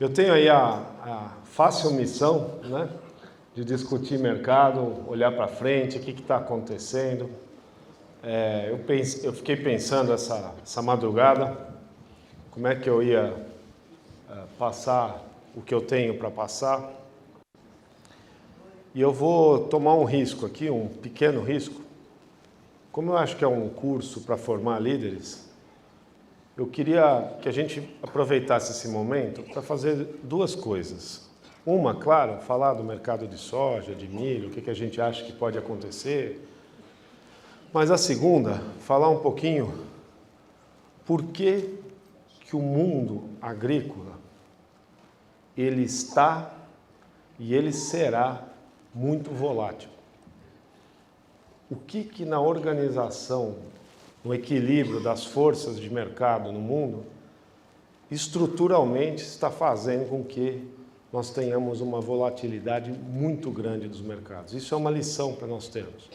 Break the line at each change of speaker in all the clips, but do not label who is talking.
Eu tenho aí a fácil missão, né, de discutir mercado, olhar para frente, o que está acontecendo. Eu fiquei pensando essa madrugada, como é que eu ia passar o que eu tenho para passar. E eu vou tomar um risco aqui, um pequeno risco. Como eu acho que é um curso para formar líderes, eu queria que a gente aproveitasse esse momento para fazer duas coisas. Uma, claro, falar do mercado de soja, de milho, o que a gente acha que pode acontecer. Mas a segunda, falar um pouquinho por que o mundo agrícola ele está e ele será muito volátil. O que na organização, no equilíbrio das forças de mercado no mundo, estruturalmente está fazendo com que nós tenhamos uma volatilidade muito grande dos mercados. Isso é uma lição para nós termos,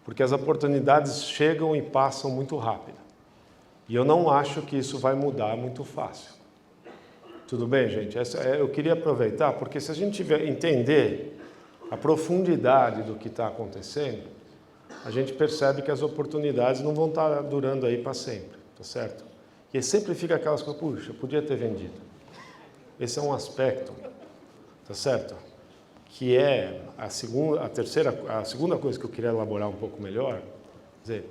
porque as oportunidades chegam e passam muito rápido. E eu não acho que isso vai mudar muito fácil. Tudo bem, gente? Eu queria aproveitar, porque se a gente entender a profundidade do que está acontecendo, a gente percebe que as oportunidades não vão estar durando aí para sempre, tá certo? E sempre fica aquelas coisas, puxa, podia ter vendido. Esse é um aspecto, tá certo? Que é a segunda coisa que eu queria elaborar um pouco melhor. Quer dizer,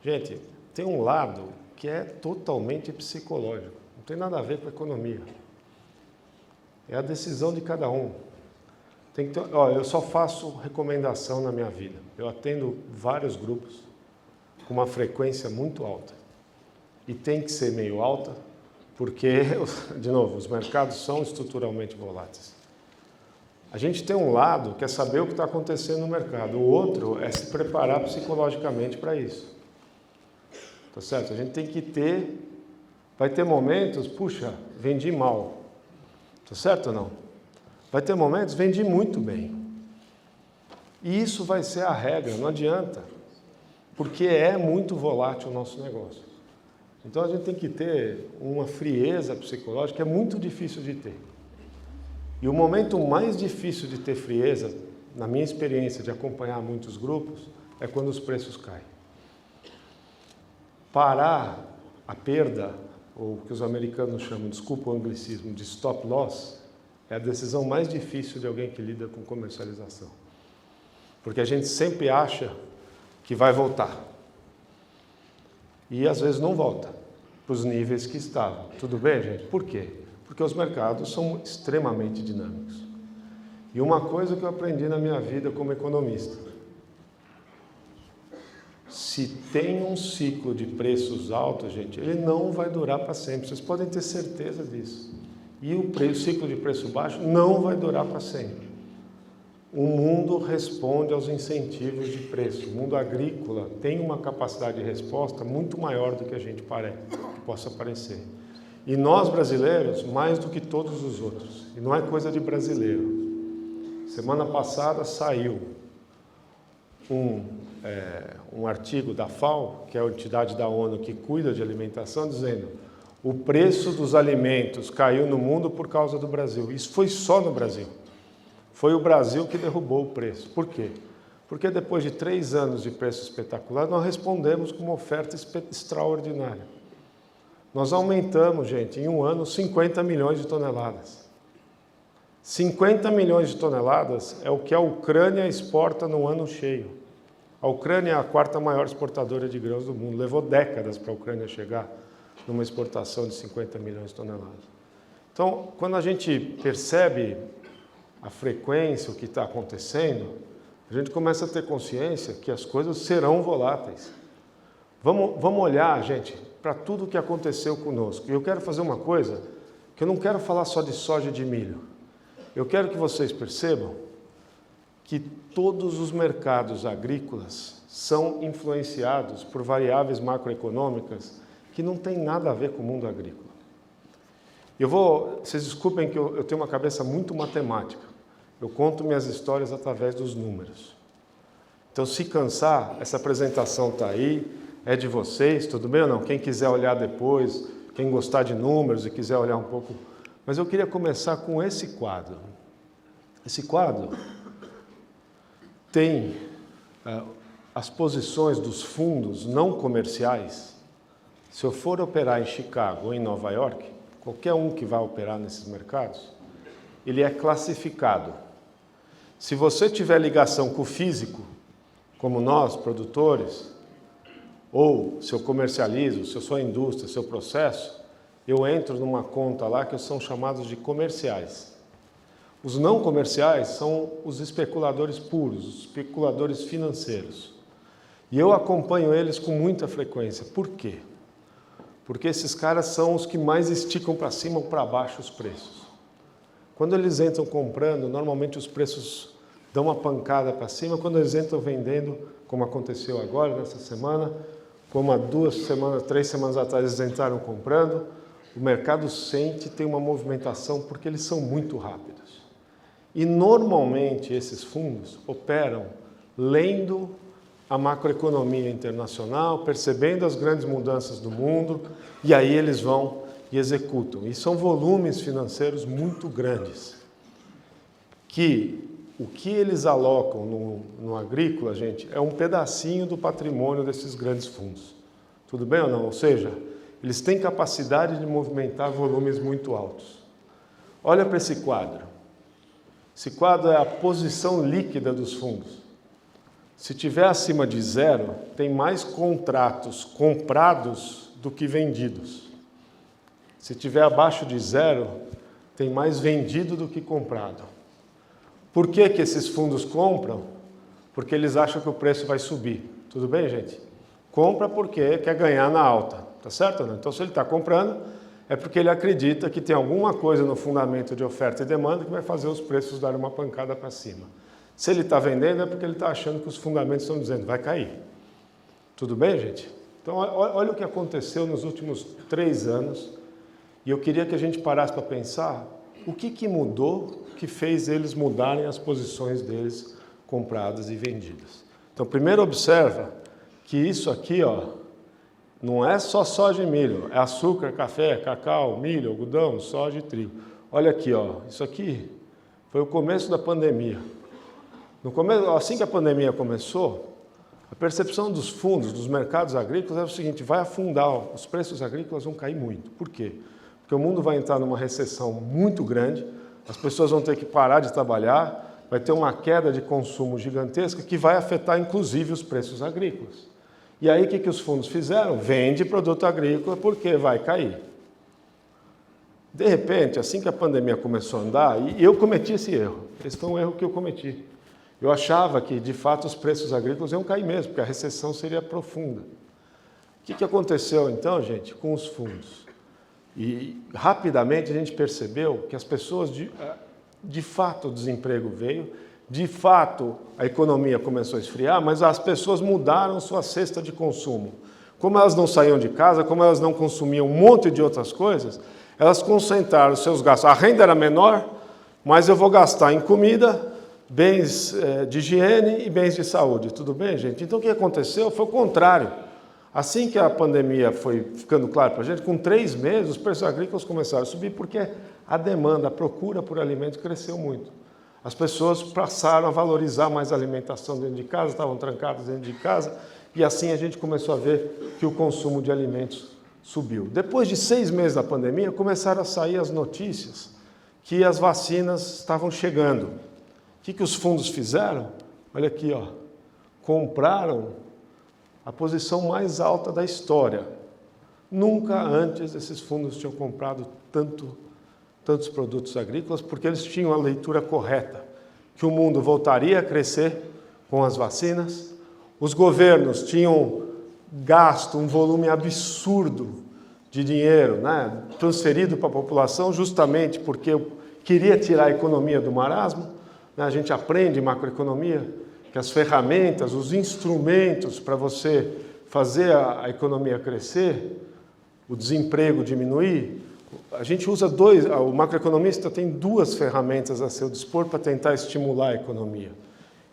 gente, tem um lado que é totalmente psicológico, não tem nada a ver com a economia. É a decisão de cada um. Eu só faço recomendação na minha vida. Eu atendo vários grupos com uma frequência muito alta. E tem que ser meio alta, porque, de novo, os mercados são estruturalmente voláteis. A gente tem um lado que é saber o que está acontecendo no mercado. O outro é se preparar psicologicamente para isso. Tá certo? A gente tem que ter... Vai ter momentos, puxa, vendi mal. Tá certo ou não? Vai ter momentos, vendi muito bem. E isso vai ser a regra, não adianta. Porque é muito volátil o nosso negócio. Então a gente tem que ter uma frieza psicológica que é muito difícil de ter. E o momento mais difícil de ter frieza, na minha experiência de acompanhar muitos grupos, é quando os preços caem. Parar a perda, ou o que os americanos chamam, desculpa o anglicismo, de stop loss, é a decisão mais difícil de alguém que lida com comercialização. Porque a gente sempre acha que vai voltar. E às vezes não volta para os níveis que estavam. Tudo bem, gente? Por quê? Porque os mercados são extremamente dinâmicos. E uma coisa que eu aprendi na minha vida como economista: se tem um ciclo de preços altos, gente, ele não vai durar para sempre. Vocês podem ter certeza disso. E o ciclo de preço baixo não vai durar para sempre. O mundo responde aos incentivos de preço. O mundo agrícola tem uma capacidade de resposta muito maior do que a gente possa parecer. E nós, brasileiros, mais do que todos os outros. E não é coisa de brasileiro. Semana passada saiu um artigo da FAO, que é a entidade da ONU que cuida de alimentação, dizendo: o preço dos alimentos caiu no mundo por causa do Brasil. Isso foi só no Brasil. Foi o Brasil que derrubou o preço. Por quê? Porque depois de 3 anos de preço espetacular, nós respondemos com uma oferta extraordinária. Nós aumentamos, gente, em um ano, 50 milhões de toneladas. 50 milhões de toneladas é o que a Ucrânia exporta no ano cheio. A Ucrânia é a 4ª maior exportadora de grãos do mundo. Levou décadas para a Ucrânia chegar numa exportação de 50 milhões de toneladas. Então, quando a gente percebe a frequência, o que está acontecendo, a gente começa a ter consciência que as coisas serão voláteis. Vamos olhar, gente, para tudo o que aconteceu conosco. E eu quero fazer uma coisa, que eu não quero falar só de soja e de milho. Eu quero que vocês percebam que todos os mercados agrícolas são influenciados por variáveis macroeconômicas que não tem nada a ver com o mundo agrícola. Vocês desculpem que eu tenho uma cabeça muito matemática. Eu conto minhas histórias através dos números. Então, se cansar, essa apresentação está aí, é de vocês, tudo bem ou não? Quem quiser olhar depois, quem gostar de números e quiser olhar um pouco Mas eu queria começar com esse quadro. Esse quadro tem as posições dos fundos não comerciais. Se eu for operar em Chicago ou em Nova York, qualquer um que vai operar nesses mercados, ele é classificado. Se você tiver ligação com o físico, como nós, produtores, ou se eu comercializo, se eu sou a indústria, se eu processo, eu entro numa conta lá que são chamados de comerciais. Os não comerciais são os especuladores puros, os especuladores financeiros. E eu acompanho eles com muita frequência. Por quê? Porque esses caras são os que mais esticam para cima ou para baixo os preços. Quando eles entram comprando, normalmente os preços dão uma pancada para cima. Quando eles entram vendendo, como aconteceu agora, nessa semana, como há 2 semanas, 3 semanas atrás eles entraram comprando, o mercado sente, tem uma movimentação, porque eles são muito rápidos. E normalmente esses fundos operam lendo a macroeconomia internacional, percebendo as grandes mudanças do mundo, e aí eles vão e executam. E são volumes financeiros muito grandes, que o que eles alocam no agrícola, gente, é um pedacinho do patrimônio desses grandes fundos. Tudo bem ou não? Ou seja, eles têm capacidade de movimentar volumes muito altos. Olha para esse quadro. Esse quadro é a posição líquida dos fundos. Se tiver acima de 0, tem mais contratos comprados do que vendidos. Se tiver abaixo de 0, tem mais vendido do que comprado. Por que que esses fundos compram? Porque eles acham que o preço vai subir. Tudo bem, gente? Compra porque quer ganhar na alta. Tá certo ou não? Então, se ele está comprando, é porque ele acredita que tem alguma coisa no fundamento de oferta e demanda que vai fazer os preços darem uma pancada para cima. Se ele está vendendo, é porque ele está achando que os fundamentos estão dizendo vai cair. Tudo bem, gente? Então, olha o que aconteceu nos últimos 3 anos. E eu queria que a gente parasse para pensar o que mudou que fez eles mudarem as posições deles compradas e vendidas. Então, primeiro observa que isso aqui, ó, não é só soja e milho, é açúcar, café, cacau, milho, algodão, soja e trigo. Olha aqui, ó, isso aqui foi o começo da pandemia. No começo, assim que a pandemia começou, a percepção dos fundos, dos mercados agrícolas era o seguinte: vai afundar, os preços agrícolas vão cair muito. Por quê? Porque o mundo vai entrar numa recessão muito grande, as pessoas vão ter que parar de trabalhar, vai ter uma queda de consumo gigantesca que vai afetar inclusive os preços agrícolas. E aí o que os fundos fizeram? Vende produto agrícola porque vai cair. De repente, assim que a pandemia começou a andar, e eu cometi esse erro, esse foi um erro que eu cometi. Eu achava que, de fato, os preços agrícolas iam cair mesmo, porque a recessão seria profunda. O que aconteceu, então, gente, com os fundos? E, rapidamente, a gente percebeu que as pessoas, de fato, o desemprego veio, de fato, a economia começou a esfriar, mas as pessoas mudaram sua cesta de consumo. Como elas não saíam de casa, como elas não consumiam um monte de outras coisas, elas concentraram seus gastos. A renda era menor, mas eu vou gastar em comida, bens de higiene e bens de saúde. Tudo bem, gente? Então, o que aconteceu foi o contrário. Assim que a pandemia foi ficando claro para a gente, com 3 meses, os preços agrícolas começaram a subir porque a demanda, a procura por alimentos cresceu muito. As pessoas passaram a valorizar mais a alimentação dentro de casa, estavam trancadas dentro de casa, e assim a gente começou a ver que o consumo de alimentos subiu. Depois de 6 meses da pandemia, começaram a sair as notícias que as vacinas estavam chegando. O que os fundos fizeram? Olha aqui, ó, compraram a posição mais alta da história. Nunca antes esses fundos tinham comprado tantos produtos agrícolas, porque eles tinham a leitura correta, que o mundo voltaria a crescer com as vacinas, os governos tinham gasto um volume absurdo de dinheiro, né, transferido para a população, justamente porque queria tirar a economia do marasmo. A gente aprende em macroeconomia que as ferramentas, os instrumentos para você fazer a economia crescer, o desemprego diminuir, a gente usa o macroeconomista tem 2 ferramentas a seu dispor para tentar estimular a economia.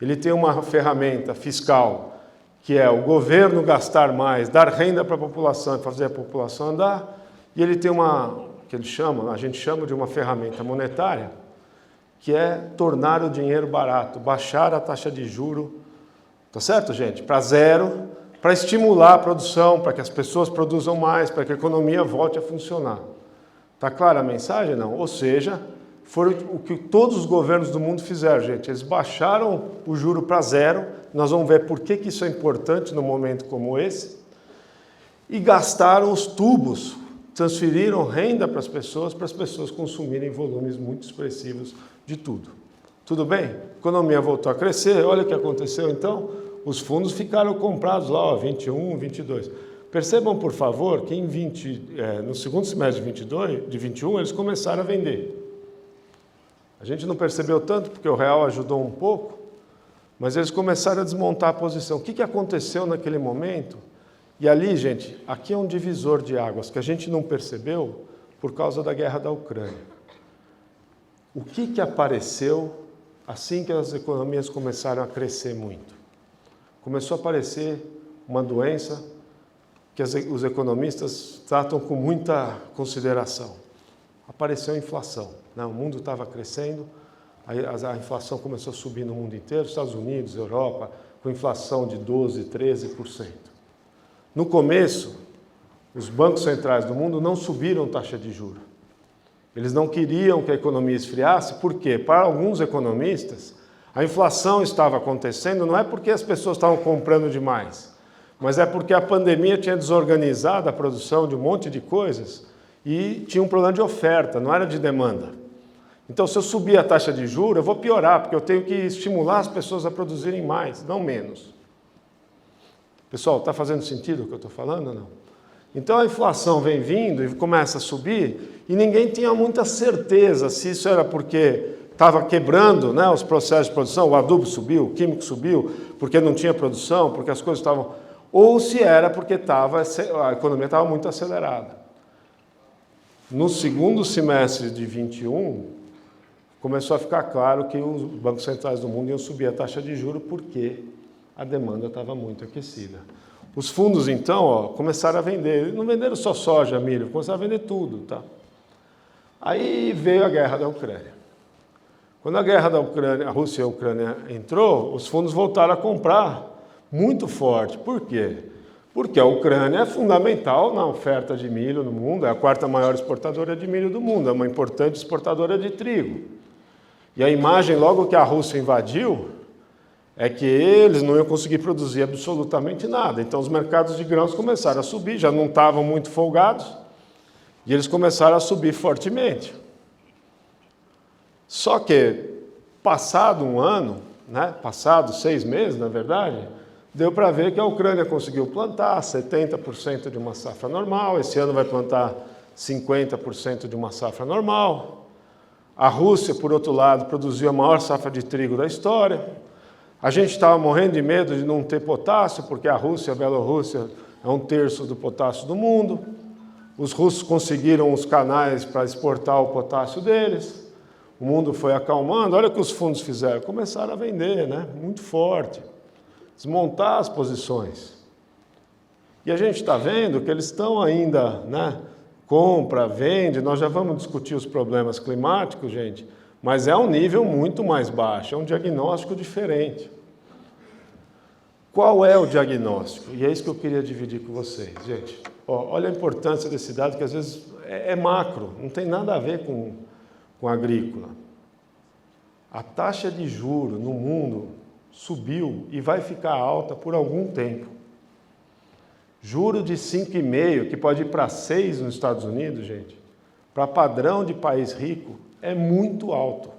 Ele tem uma ferramenta fiscal, que é o governo gastar mais, dar renda para a população e fazer a população andar, e ele tem uma que eles chamam, a gente chama de uma ferramenta monetária, que é tornar o dinheiro barato, baixar a taxa de juro, tá certo, gente? Para zero, para estimular a produção, para que as pessoas produzam mais, para que a economia volte a funcionar. Tá clara a mensagem? Não. Ou seja, foi o que todos os governos do mundo fizeram, gente. Eles baixaram o juro para zero, nós vamos ver por que isso é importante num momento como esse, e gastaram os tubos, transferiram renda para as pessoas consumirem volumes muito expressivos de tudo. Tudo bem? A economia voltou a crescer, olha o que aconteceu então, os fundos ficaram comprados lá, ó, 21, 22. Percebam, por favor, que no segundo semestre de 21 eles começaram a vender. A gente não percebeu tanto porque o real ajudou um pouco, mas eles começaram a desmontar a posição. O que aconteceu naquele momento? E ali, gente, aqui é um divisor de águas que a gente não percebeu por causa da guerra da Ucrânia. O que apareceu assim que as economias começaram a crescer muito? Começou a aparecer uma doença que os economistas tratam com muita consideração. Apareceu a inflação. O mundo estava crescendo, a inflação começou a subir no mundo inteiro, Estados Unidos, Europa, com inflação de 12%, 13%. No começo, os bancos centrais do mundo não subiram taxa de juros. Eles não queriam que a economia esfriasse, porque, para alguns economistas, a inflação estava acontecendo não é porque as pessoas estavam comprando demais, mas é porque a pandemia tinha desorganizado a produção de um monte de coisas e tinha um problema de oferta, não era de demanda. Então, se eu subir a taxa de juros, eu vou piorar, porque eu tenho que estimular as pessoas a produzirem mais, não menos. Pessoal, está fazendo sentido o que eu estou falando ou não? Então, a inflação vem vindo e começa a subir e ninguém tinha muita certeza se isso era porque estava quebrando, né, os processos de produção, o adubo subiu, o químico subiu, porque não tinha produção, porque as coisas estavam... Ou se era porque a economia estava muito acelerada. No segundo semestre de 21, começou a ficar claro que os bancos centrais do mundo iam subir a taxa de juros porque a demanda estava muito aquecida. Os fundos, então, começaram a vender. Não venderam só soja, milho, começaram a vender tudo. Tá? Aí veio a guerra da Ucrânia. Quando a guerra da Ucrânia, a Rússia e a Ucrânia entrou, os fundos voltaram a comprar muito forte. Por quê? Porque a Ucrânia é fundamental na oferta de milho no mundo, é a quarta maior exportadora de milho do mundo, é uma importante exportadora de trigo. E a imagem, logo que a Rússia invadiu, é que eles não iam conseguir produzir absolutamente nada. Então, os mercados de grãos começaram a subir, já não estavam muito folgados, e eles começaram a subir fortemente. Só que, passado um ano, né, passado 6 meses, na verdade, deu para ver que a Ucrânia conseguiu plantar 70% de uma safra normal, esse ano vai plantar 50% de uma safra normal. A Rússia, por outro lado, produziu a maior safra de trigo da história. A gente estava morrendo de medo de não ter potássio, porque a Rússia e a Bielorrússia é 1/3 do potássio do mundo. Os russos conseguiram os canais para exportar o potássio deles. O mundo foi acalmando. Olha o que os fundos fizeram. Começaram a vender, né? Muito forte. Desmontar as posições. E a gente está vendo que eles estão ainda, né? Compra, vende. Nós já vamos discutir os problemas climáticos, gente. Mas é um nível muito mais baixo, é um diagnóstico diferente. Qual é o diagnóstico? E é isso que eu queria dividir com vocês. Gente, olha a importância desse dado, que às vezes é macro, não tem nada a ver com agrícola. A taxa de juros no mundo subiu e vai ficar alta por algum tempo. Juro de 5,5, que pode ir para 6 nos Estados Unidos, gente, para padrão de país rico, é muito alto.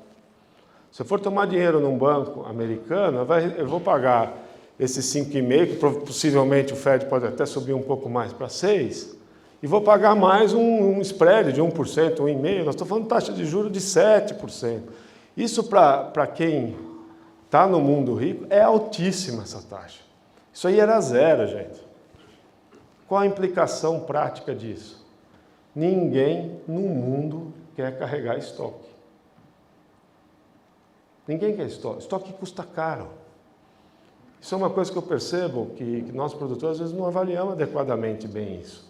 Se eu for tomar dinheiro num banco americano, eu vou pagar esses 5,5, que possivelmente o Fed pode até subir um pouco mais para 6, e vou pagar mais um spread de 1%, 1,5%. Nós estamos falando de taxa de juros de 7%. Isso, para quem está no mundo rico, é altíssima essa taxa. Isso aí era zero, gente. Qual a implicação prática disso? Ninguém no mundo quer carregar estoque. Ninguém quer estoque. Estoque custa caro. Isso é uma coisa que eu percebo que nós, produtores, às vezes não avaliamos adequadamente bem isso.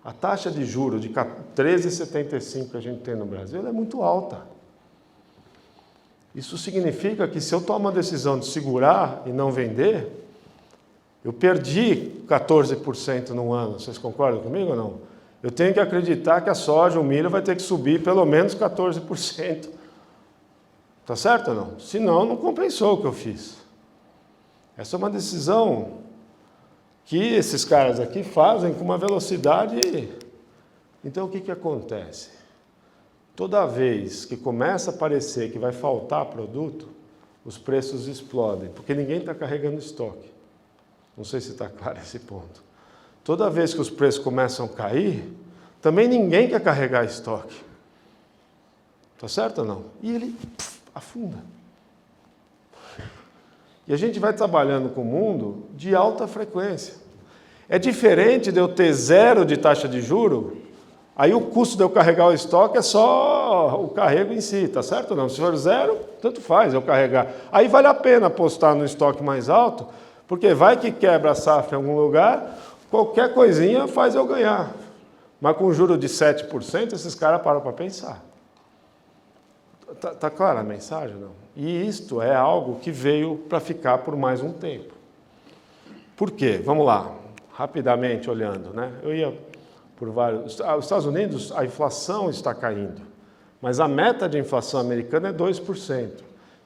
A taxa de juros de 13,75 que a gente tem no Brasil ela é muito alta. Isso significa que se eu tomo a decisão de segurar e não vender, eu perdi 14% no ano. Vocês concordam comigo ou não? Eu tenho que acreditar que a soja, o milho vai ter que subir pelo menos 14%. Tá certo ou não? Senão, não compensou o que eu fiz. Essa é uma decisão que esses caras aqui fazem com uma velocidade. Então, o que acontece? Toda vez que começa a parecer que vai faltar produto, os preços explodem, porque ninguém está carregando estoque. Não sei se está claro esse ponto. Toda vez que os preços começam a cair, também ninguém quer carregar estoque. Tá certo ou não? E ele afunda. E a gente vai trabalhando com o mundo de alta frequência. É diferente de eu ter 0 de taxa de juro, aí o custo de eu carregar o estoque é só o carrego em si, tá certo ou não? Se for 0, tanto faz eu carregar. Aí vale a pena apostar no estoque mais alto, porque vai que quebra a safra em algum lugar, qualquer coisinha faz eu ganhar. Mas com juro de 7%, esses caras param para pensar. Tá clara a mensagem, não? E isto é algo que veio para ficar por mais um tempo. Por quê? Vamos lá, rapidamente olhando, né? Eu ia por vários... Os Estados Unidos, a inflação está caindo, mas a meta de inflação americana é 2%.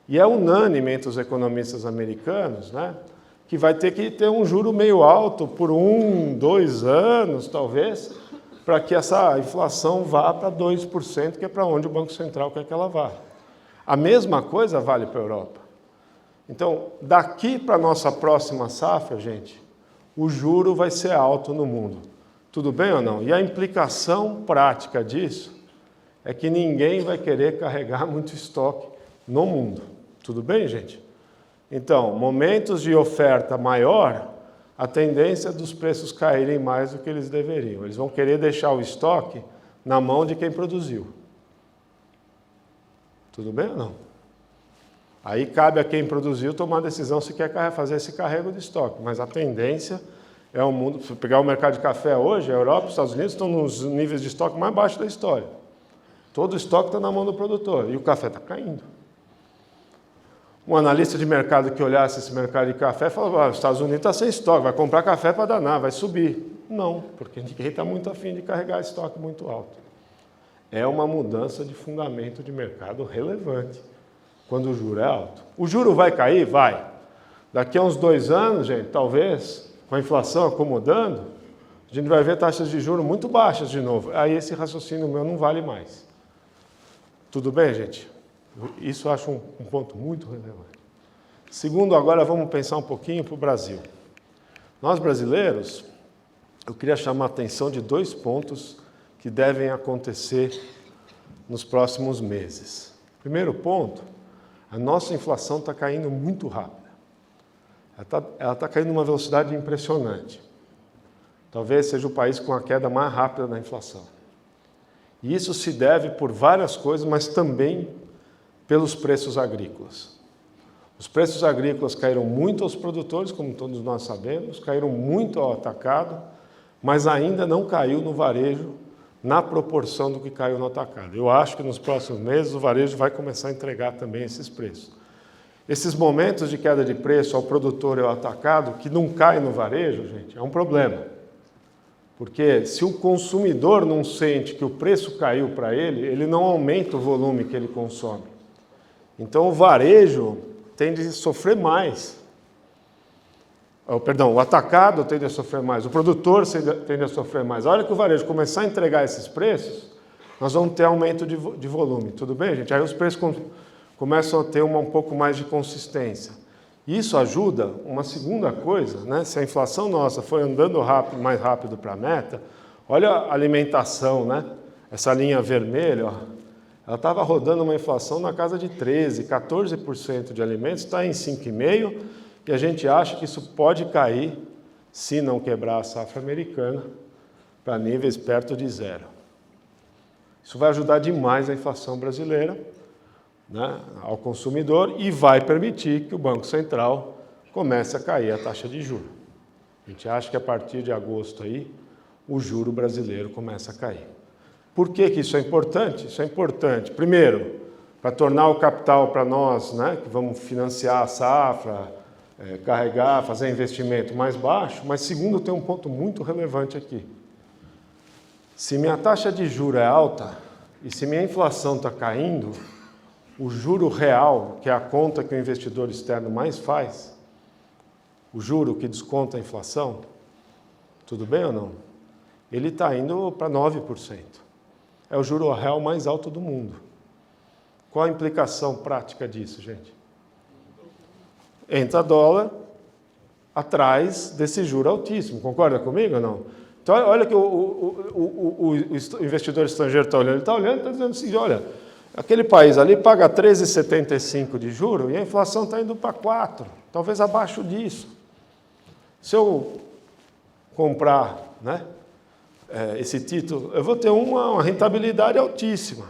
E é unânime entre os economistas americanos, né, que vai ter que ter um juro meio alto por 1, 2 anos, talvez, para que essa inflação vá para 2%, que é para onde o Banco Central quer que ela vá. A mesma coisa vale para a Europa. Então, daqui para a nossa próxima safra, gente, o juro vai ser alto no mundo. Tudo bem ou não? E a implicação prática disso é que ninguém vai querer carregar muito estoque no mundo. Tudo bem, gente? Então, momentos de oferta maior, a tendência é dos preços caírem mais do que eles deveriam. Eles vão querer deixar o estoque na mão de quem produziu. Tudo bem ou não? Aí cabe a quem produziu tomar a decisão se quer fazer esse carrego de estoque. Mas a tendência é o mundo... Se pegar o mercado de café hoje, a Europa e os Estados Unidos estão nos níveis de estoque mais baixos da história. Todo o estoque está na mão do produtor e o café está caindo. Um analista de mercado que olhasse esse mercado de café falava, os Estados Unidos está sem estoque, vai comprar café para danar, vai subir. Não, porque ninguém está muito afim de carregar estoque muito alto. É uma mudança de fundamento de mercado relevante, quando o juro é alto. O juro vai cair? Vai. Daqui a uns 2 anos, gente, talvez, com a inflação acomodando, a gente vai ver taxas de juros muito baixas de novo. Aí esse raciocínio meu não vale mais. Tudo bem, gente? Isso eu acho um ponto muito relevante. Segundo, agora vamos pensar um pouquinho para o Brasil. Nós brasileiros, eu queria chamar a atenção de 2 pontos que devem acontecer nos próximos meses. Primeiro ponto, a nossa inflação está caindo muito rápida. Ela está caindo numa velocidade impressionante. Talvez seja o país com a queda mais rápida da inflação. E isso se deve por várias coisas, mas também pelos preços agrícolas. Os preços agrícolas caíram muito aos produtores, como todos nós sabemos, caíram muito ao atacado, mas ainda não caiu no varejo na proporção do que caiu no atacado. Eu acho que nos próximos meses o varejo vai começar a entregar também esses preços. Esses momentos de queda de preço ao produtor e ao atacado, que não cai no varejo, gente, é um problema. Porque se o consumidor não sente que o preço caiu para ele não aumenta o volume que ele consome. Então, o varejo tende a sofrer mais. O atacado tende a sofrer mais, o produtor tende a sofrer mais. A hora que o varejo começar a entregar esses preços, nós vamos ter aumento de volume. Tudo bem, gente? Aí os preços começam a ter um pouco mais de consistência. Isso ajuda, uma segunda coisa, né? Se a inflação nossa foi andando mais rápido para a meta, olha a alimentação, né? Essa linha vermelha, ó. Ela estava rodando uma inflação na casa de 13%, 14% de alimentos, está em 5,5%, e a gente acha que isso pode cair, se não quebrar a safra americana, para níveis perto de 0. Isso vai ajudar demais a inflação brasileira, né, ao consumidor, e vai permitir que o Banco Central comece a cair a taxa de juros. A gente acha que a partir de agosto aí, o juro brasileiro começa a cair. Por que isso é importante? Isso é importante, primeiro, para tornar o capital para nós, né, que vamos financiar a safra, carregar, fazer investimento mais baixo, mas segundo, tem um ponto muito relevante aqui. Se minha taxa de juros é alta e se minha inflação está caindo, o juro real, que é a conta que o investidor externo mais faz, o juro que desconta a inflação, tudo bem ou não? Ele está indo para 9%. É o juro real mais alto do mundo. Qual a implicação prática disso, gente? Entra dólar atrás desse juro altíssimo. Concorda comigo ou não? Então, olha que o investidor estrangeiro está olhando. Ele está olhando e está dizendo assim, olha, aquele país ali paga 13,75 de juro e a inflação está indo para 4, talvez abaixo disso. Se eu comprar, né, esse título, eu vou ter uma rentabilidade altíssima.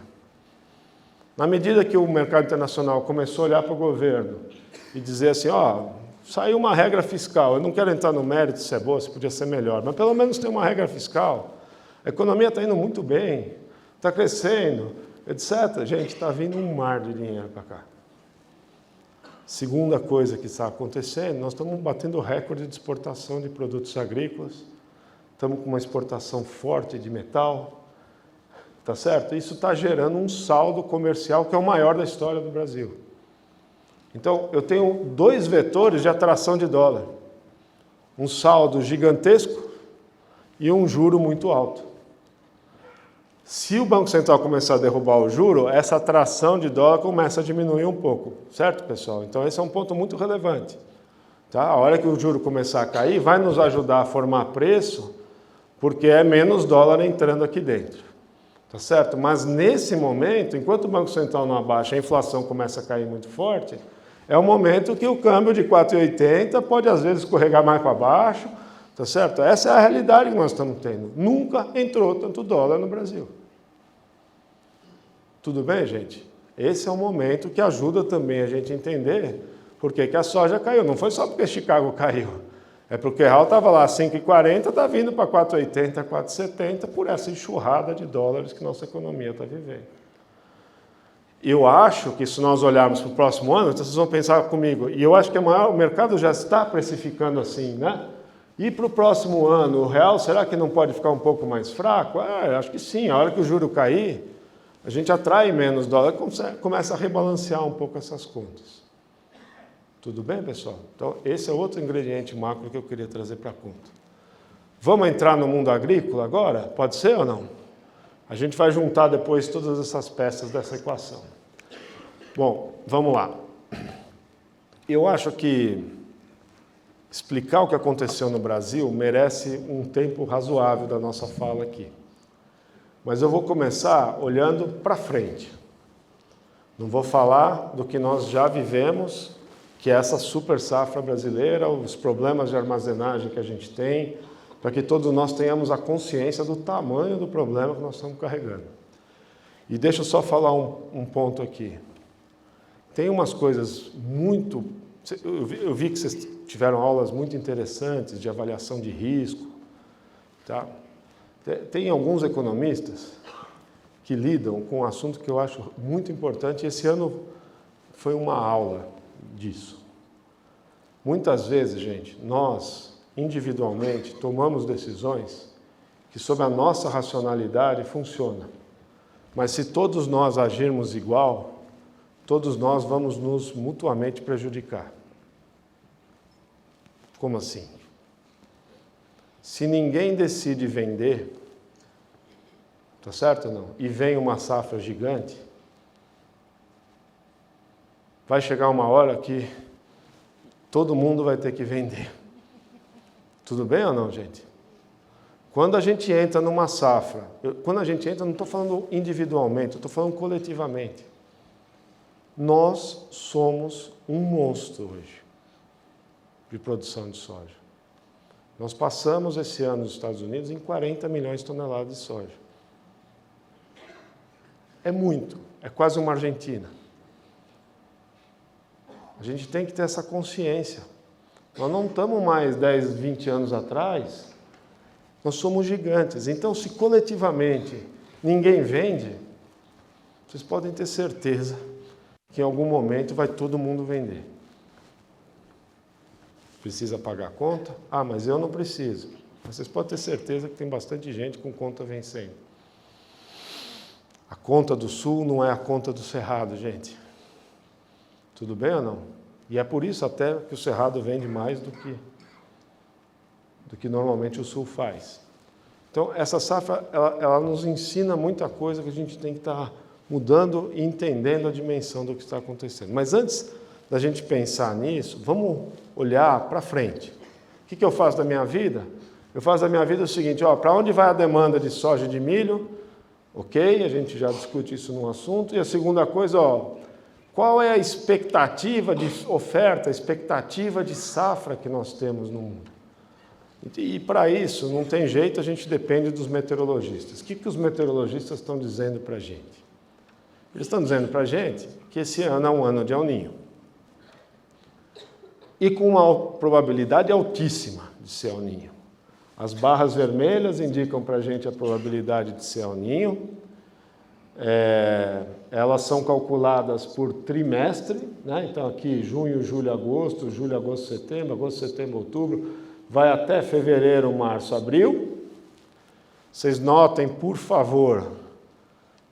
Na medida que o mercado internacional começou a olhar para o governo e dizer assim, ó, saiu uma regra fiscal, eu não quero entrar no mérito se é boa, se podia ser melhor, mas pelo menos tem uma regra fiscal, a economia está indo muito bem, está crescendo, etc. Gente, está vindo um mar de dinheiro para cá. Segunda coisa que está acontecendo, nós estamos batendo recorde de exportação de produtos agrícolas, estamos com uma exportação forte de metal, tá certo? Isso está gerando um saldo comercial que é o maior da história do Brasil. Então, eu tenho dois vetores de atração de dólar. Um saldo gigantesco e um juro muito alto. Se o Banco Central começar a derrubar o juro, essa atração de dólar começa a diminuir um pouco. Certo, pessoal? Então, esse é um ponto muito relevante. Tá? A hora que o juro começar a cair, vai nos ajudar a formar preço, porque é menos dólar entrando aqui dentro. Tá certo? Mas nesse momento, enquanto o Banco Central não abaixa, a inflação começa a cair muito forte, é o momento que o câmbio de 4,80 pode às vezes escorregar mais para baixo, tá certo? Essa é a realidade que nós estamos tendo. Nunca entrou tanto dólar no Brasil. Tudo bem, gente? Esse é o momento que ajuda também a gente a entender por que a soja caiu. Não foi só porque Chicago caiu. É porque o real estava lá 5,40, está vindo para 4,80, 4,70 por essa enxurrada de dólares que nossa economia está vivendo. Eu acho que se nós olharmos para o próximo ano, vocês vão pensar comigo, e eu acho que o mercado já está precificando assim, né? E para o próximo ano, o real, será que não pode ficar um pouco mais fraco? Eu acho que sim, a hora que o juro cair, a gente atrai menos dólar, começa a rebalancear um pouco essas contas. Tudo bem, pessoal? Então, esse é outro ingrediente macro que eu queria trazer para a conta. Vamos entrar no mundo agrícola agora? Pode ser ou não? A gente vai juntar depois todas essas peças dessa equação. Bom, vamos lá. Eu acho que explicar o que aconteceu no Brasil merece um tempo razoável da nossa fala aqui. Mas eu vou começar olhando para frente. Não vou falar do que nós já vivemos, que é essa super safra brasileira, os problemas de armazenagem que a gente tem, para que todos nós tenhamos a consciência do tamanho do problema que nós estamos carregando. E deixa eu só falar um ponto aqui. Tem umas coisas muito... Eu vi que vocês tiveram aulas muito interessantes de avaliação de risco. Tá? Tem alguns economistas que lidam com um assunto que eu acho muito importante. Esse ano foi uma aula disso. Muitas vezes, gente, nós, individualmente, tomamos decisões que, sob a nossa racionalidade, funcionam. Mas se todos nós agirmos igual, todos nós vamos nos mutuamente prejudicar. Como assim? Se ninguém decide vender, tá certo ou não? E vem uma safra gigante, vai chegar uma hora que todo mundo vai ter que vender. Tudo bem ou não, gente? Quando a gente entra numa safra, quando a gente entra, não estou falando individualmente, eu estou falando coletivamente. Nós somos um monstro hoje de produção de soja. Nós passamos esse ano nos Estados Unidos em 40 milhões de toneladas de soja. É muito, é quase uma Argentina. A gente tem que ter essa consciência. Nós não estamos mais 10, 20 anos atrás, Nós somos gigantes. Então, se coletivamente ninguém vende, vocês podem ter certeza que em algum momento vai todo mundo vender. Precisa pagar a conta? Ah, mas eu não preciso. Mas vocês podem ter certeza que tem bastante gente com conta vencendo. A conta do Sul não é a conta do Cerrado, gente. Tudo bem ou não? E é por isso até que o Cerrado vende mais do que normalmente o Sul faz. Então, essa safra, ela nos ensina muita coisa que a gente tem que estar mudando e entendendo a dimensão do que está acontecendo. Mas antes da gente pensar nisso, vamos olhar para frente. O que eu faço da minha vida? Eu faço da minha vida o seguinte, para onde vai a demanda de soja e de milho? Ok, a gente já discute isso num assunto. E a segunda coisa, qual é a expectativa de oferta, a expectativa de safra que nós temos no mundo? E para isso, não tem jeito, a gente depende dos meteorologistas. O que os meteorologistas estão dizendo para a gente? Eles estão dizendo para a gente que esse ano é um ano de El Niño. E com uma probabilidade altíssima de ser El Niño. As barras vermelhas indicam para a gente a probabilidade de ser El Niño. Elas são calculadas por trimestre, né? Então aqui junho, julho, agosto, setembro, outubro, vai até fevereiro, março, abril. Vocês notem, por favor,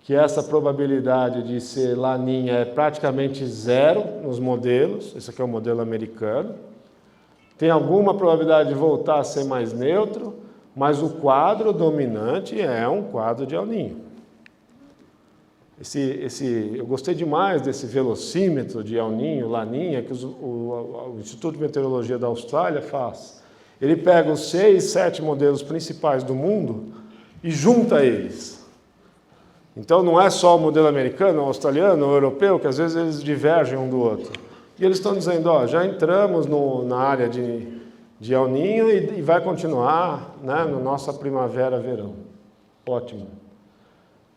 que essa probabilidade de ser laninha é praticamente zero nos modelos. Esse aqui é o modelo americano. Tem alguma probabilidade de voltar a ser mais neutro, mas o quadro dominante é um quadro de El Niño. Eu gostei demais desse velocímetro de El Niño, laninha, que o Instituto de Meteorologia da Austrália faz. Ele pega os 6, 7 modelos principais do mundo e junta eles. Então não é só o modelo americano, o australiano, o europeu, que às vezes eles divergem um do outro. E eles estão dizendo, já entramos na área de El Niño e vai continuar, né, na nossa primavera-verão. Ótimo.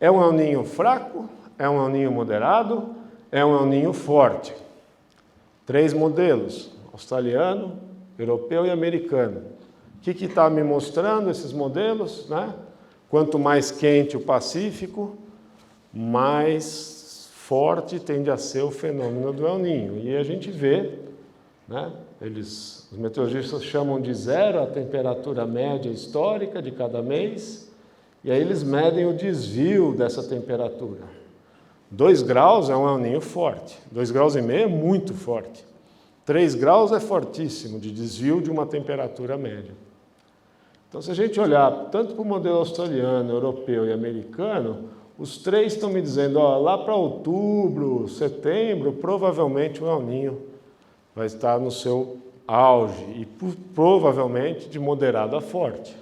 É um El Niño fraco? É um El Niño moderado? É um El Niño forte? 3 modelos, australiano, europeu e americano. O que está me mostrando esses modelos? Né? Quanto mais quente o Pacífico, mais forte tende a ser o fenômeno do El Niño. E a gente vê, né? Os meteorologistas chamam de zero a temperatura média histórica de cada mês, e aí eles medem o desvio dessa temperatura. 2 graus é um El Niño forte, 2,5 graus é muito forte. 3 graus é fortíssimo de desvio de uma temperatura média. Então, se a gente olhar tanto para o modelo australiano, europeu e americano, os 3 estão me dizendo, lá para outubro, setembro, provavelmente o El Niño vai estar no seu auge e provavelmente de moderado a forte.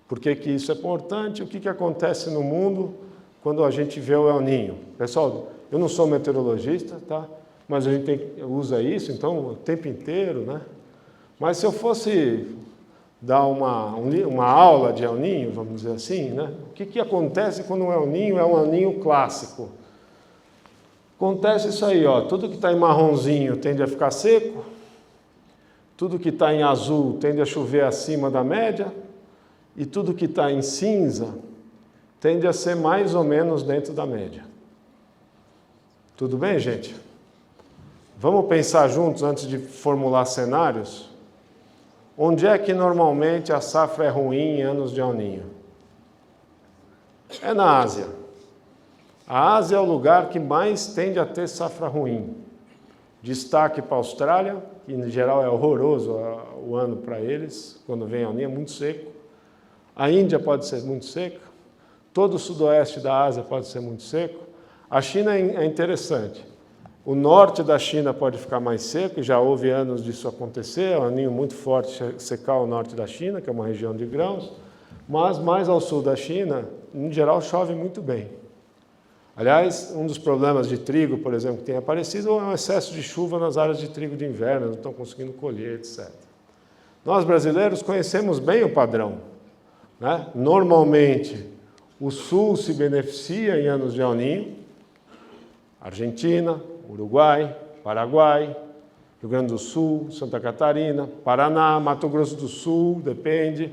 Por que isso é importante? O que acontece no mundo quando a gente vê o El Niño? Pessoal, eu não sou meteorologista, tá? Mas a gente usa isso, então, o tempo inteiro, né? Mas se eu fosse dar uma aula de El Niño, vamos dizer assim, né? O que acontece quando um El Niño é um El Niño clássico? Acontece isso aí, tudo que está em marronzinho tende a ficar seco, tudo que está em azul tende a chover acima da média, e tudo que está em cinza tende a ser mais ou menos dentro da média. Tudo bem, gente? Vamos pensar juntos antes de formular cenários? Onde é que normalmente a safra é ruim em anos de El Niño? É na Ásia. A Ásia é o lugar que mais tende a ter safra ruim. Destaque para a Austrália, que em geral é horroroso o ano para eles, quando vem El Niño, é muito seco. A Índia pode ser muito seca. Todo o sudoeste da Ásia pode ser muito seco. A China é interessante. O norte da China pode ficar mais seco, e já houve anos disso acontecer, um El Niño muito forte secar o norte da China, que é uma região de grãos, mas mais ao sul da China, em geral, chove muito bem. Aliás, um dos problemas de trigo, por exemplo, que tem aparecido é um excesso de chuva nas áreas de trigo de inverno, não estão conseguindo colher, etc. Nós, brasileiros, conhecemos bem o padrão, né? Normalmente, o sul se beneficia em anos de El Niño, Argentina, Uruguai, Paraguai, Rio Grande do Sul, Santa Catarina, Paraná, Mato Grosso do Sul, depende.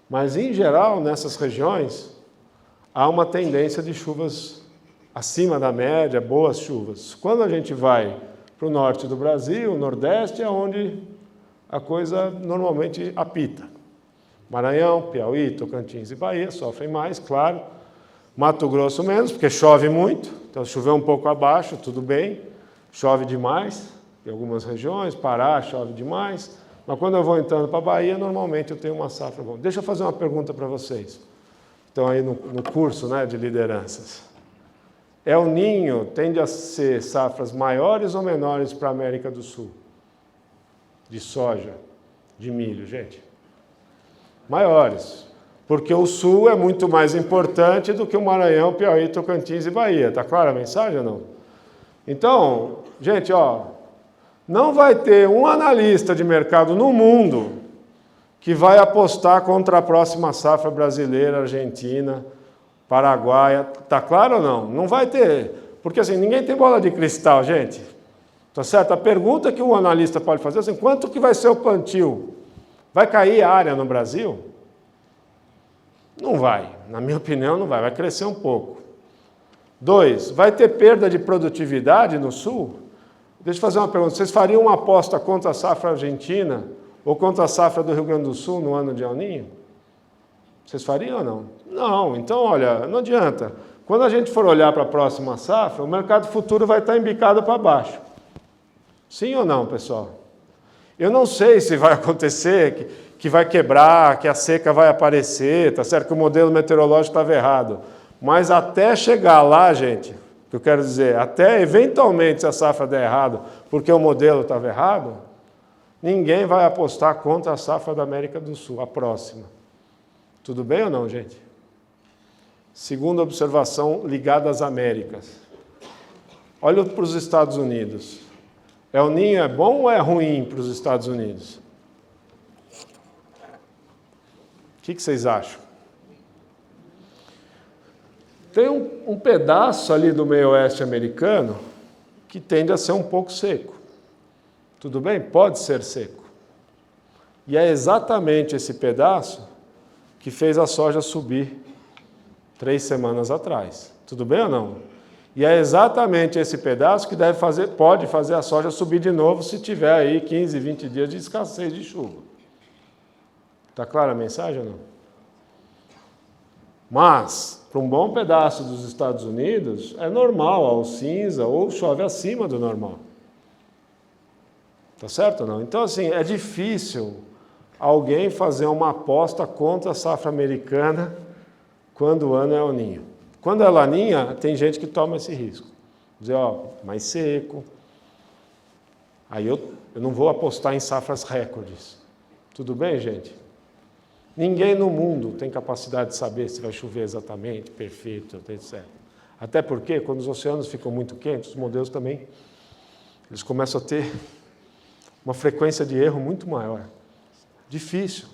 Mas, em geral, nessas regiões, há uma tendência de chuvas acima da média, boas chuvas. Quando a gente vai para o norte do Brasil, o nordeste, é onde a coisa normalmente apita. Maranhão, Piauí, Tocantins e Bahia sofrem mais, claro. Mato Grosso menos, porque chove muito, então chover um pouco abaixo, tudo bem. Chove demais em algumas regiões, Pará chove demais. Mas quando eu vou entrando para a Bahia, normalmente eu tenho uma safra boa. Deixa eu fazer uma pergunta para vocês. Estão aí no curso, né, de lideranças. El Niño tende a ser safras maiores ou menores para a América do Sul? De soja, de milho, gente? Maiores. Porque o Sul é muito mais importante do que o Maranhão, Piauí, Tocantins e Bahia. Está clara a mensagem ou não? Então, gente, ó, não vai ter um analista de mercado no mundo que vai apostar contra a próxima safra brasileira, argentina, paraguaia. Está claro ou não? Não vai ter. Porque assim, ninguém tem bola de cristal, gente. Tá certo? A pergunta que o analista pode fazer é assim, quanto que vai ser o plantio? Vai cair a área no Brasil? Não vai. Na minha opinião, não vai. Vai crescer um pouco. 2, vai ter perda de produtividade no Sul? Deixa eu fazer uma pergunta. Vocês fariam uma aposta contra a safra argentina ou contra a safra do Rio Grande do Sul no ano de El Niño? Vocês fariam ou não? Não. Então, olha, não adianta. Quando a gente for olhar para a próxima safra, o mercado futuro vai estar embicado para baixo. Sim ou não, pessoal? Eu não sei se vai acontecer, que vai quebrar, que a seca vai aparecer, tá certo? Que o modelo meteorológico estava errado. Mas até chegar lá, gente, o que eu quero dizer, até eventualmente se a safra der errado, porque o modelo estava errado, ninguém vai apostar contra a safra da América do Sul, a próxima. Tudo bem ou não, gente? Segunda observação ligada às Américas. Olha para os Estados Unidos. El Niño é bom ou é ruim para os Estados Unidos? O que vocês acham? Tem um pedaço ali do meio oeste americano que tende a ser um pouco seco. Tudo bem? Pode ser seco. E é exatamente esse pedaço que fez a soja subir 3 semanas atrás. Tudo bem ou não? E é exatamente esse pedaço que pode fazer a soja subir de novo se tiver aí 15, 20 dias de escassez de chuva. Está clara a mensagem ou não? Mas, para um bom pedaço dos Estados Unidos, é normal, ao cinza, ou chove acima do normal. Tá certo ou não? Então, assim, é difícil alguém fazer uma aposta contra a safra americana quando o ano é El Niño. Quando é Laninha, tem gente que toma esse risco. Dizer, ó, mais seco. Aí eu não vou apostar em safras recordes. Tudo bem, gente? Ninguém no mundo tem capacidade de saber se vai chover exatamente, perfeito, etc. Até porque, quando os oceanos ficam muito quentes, os modelos também, eles começam a ter uma frequência de erro muito maior. Difícil.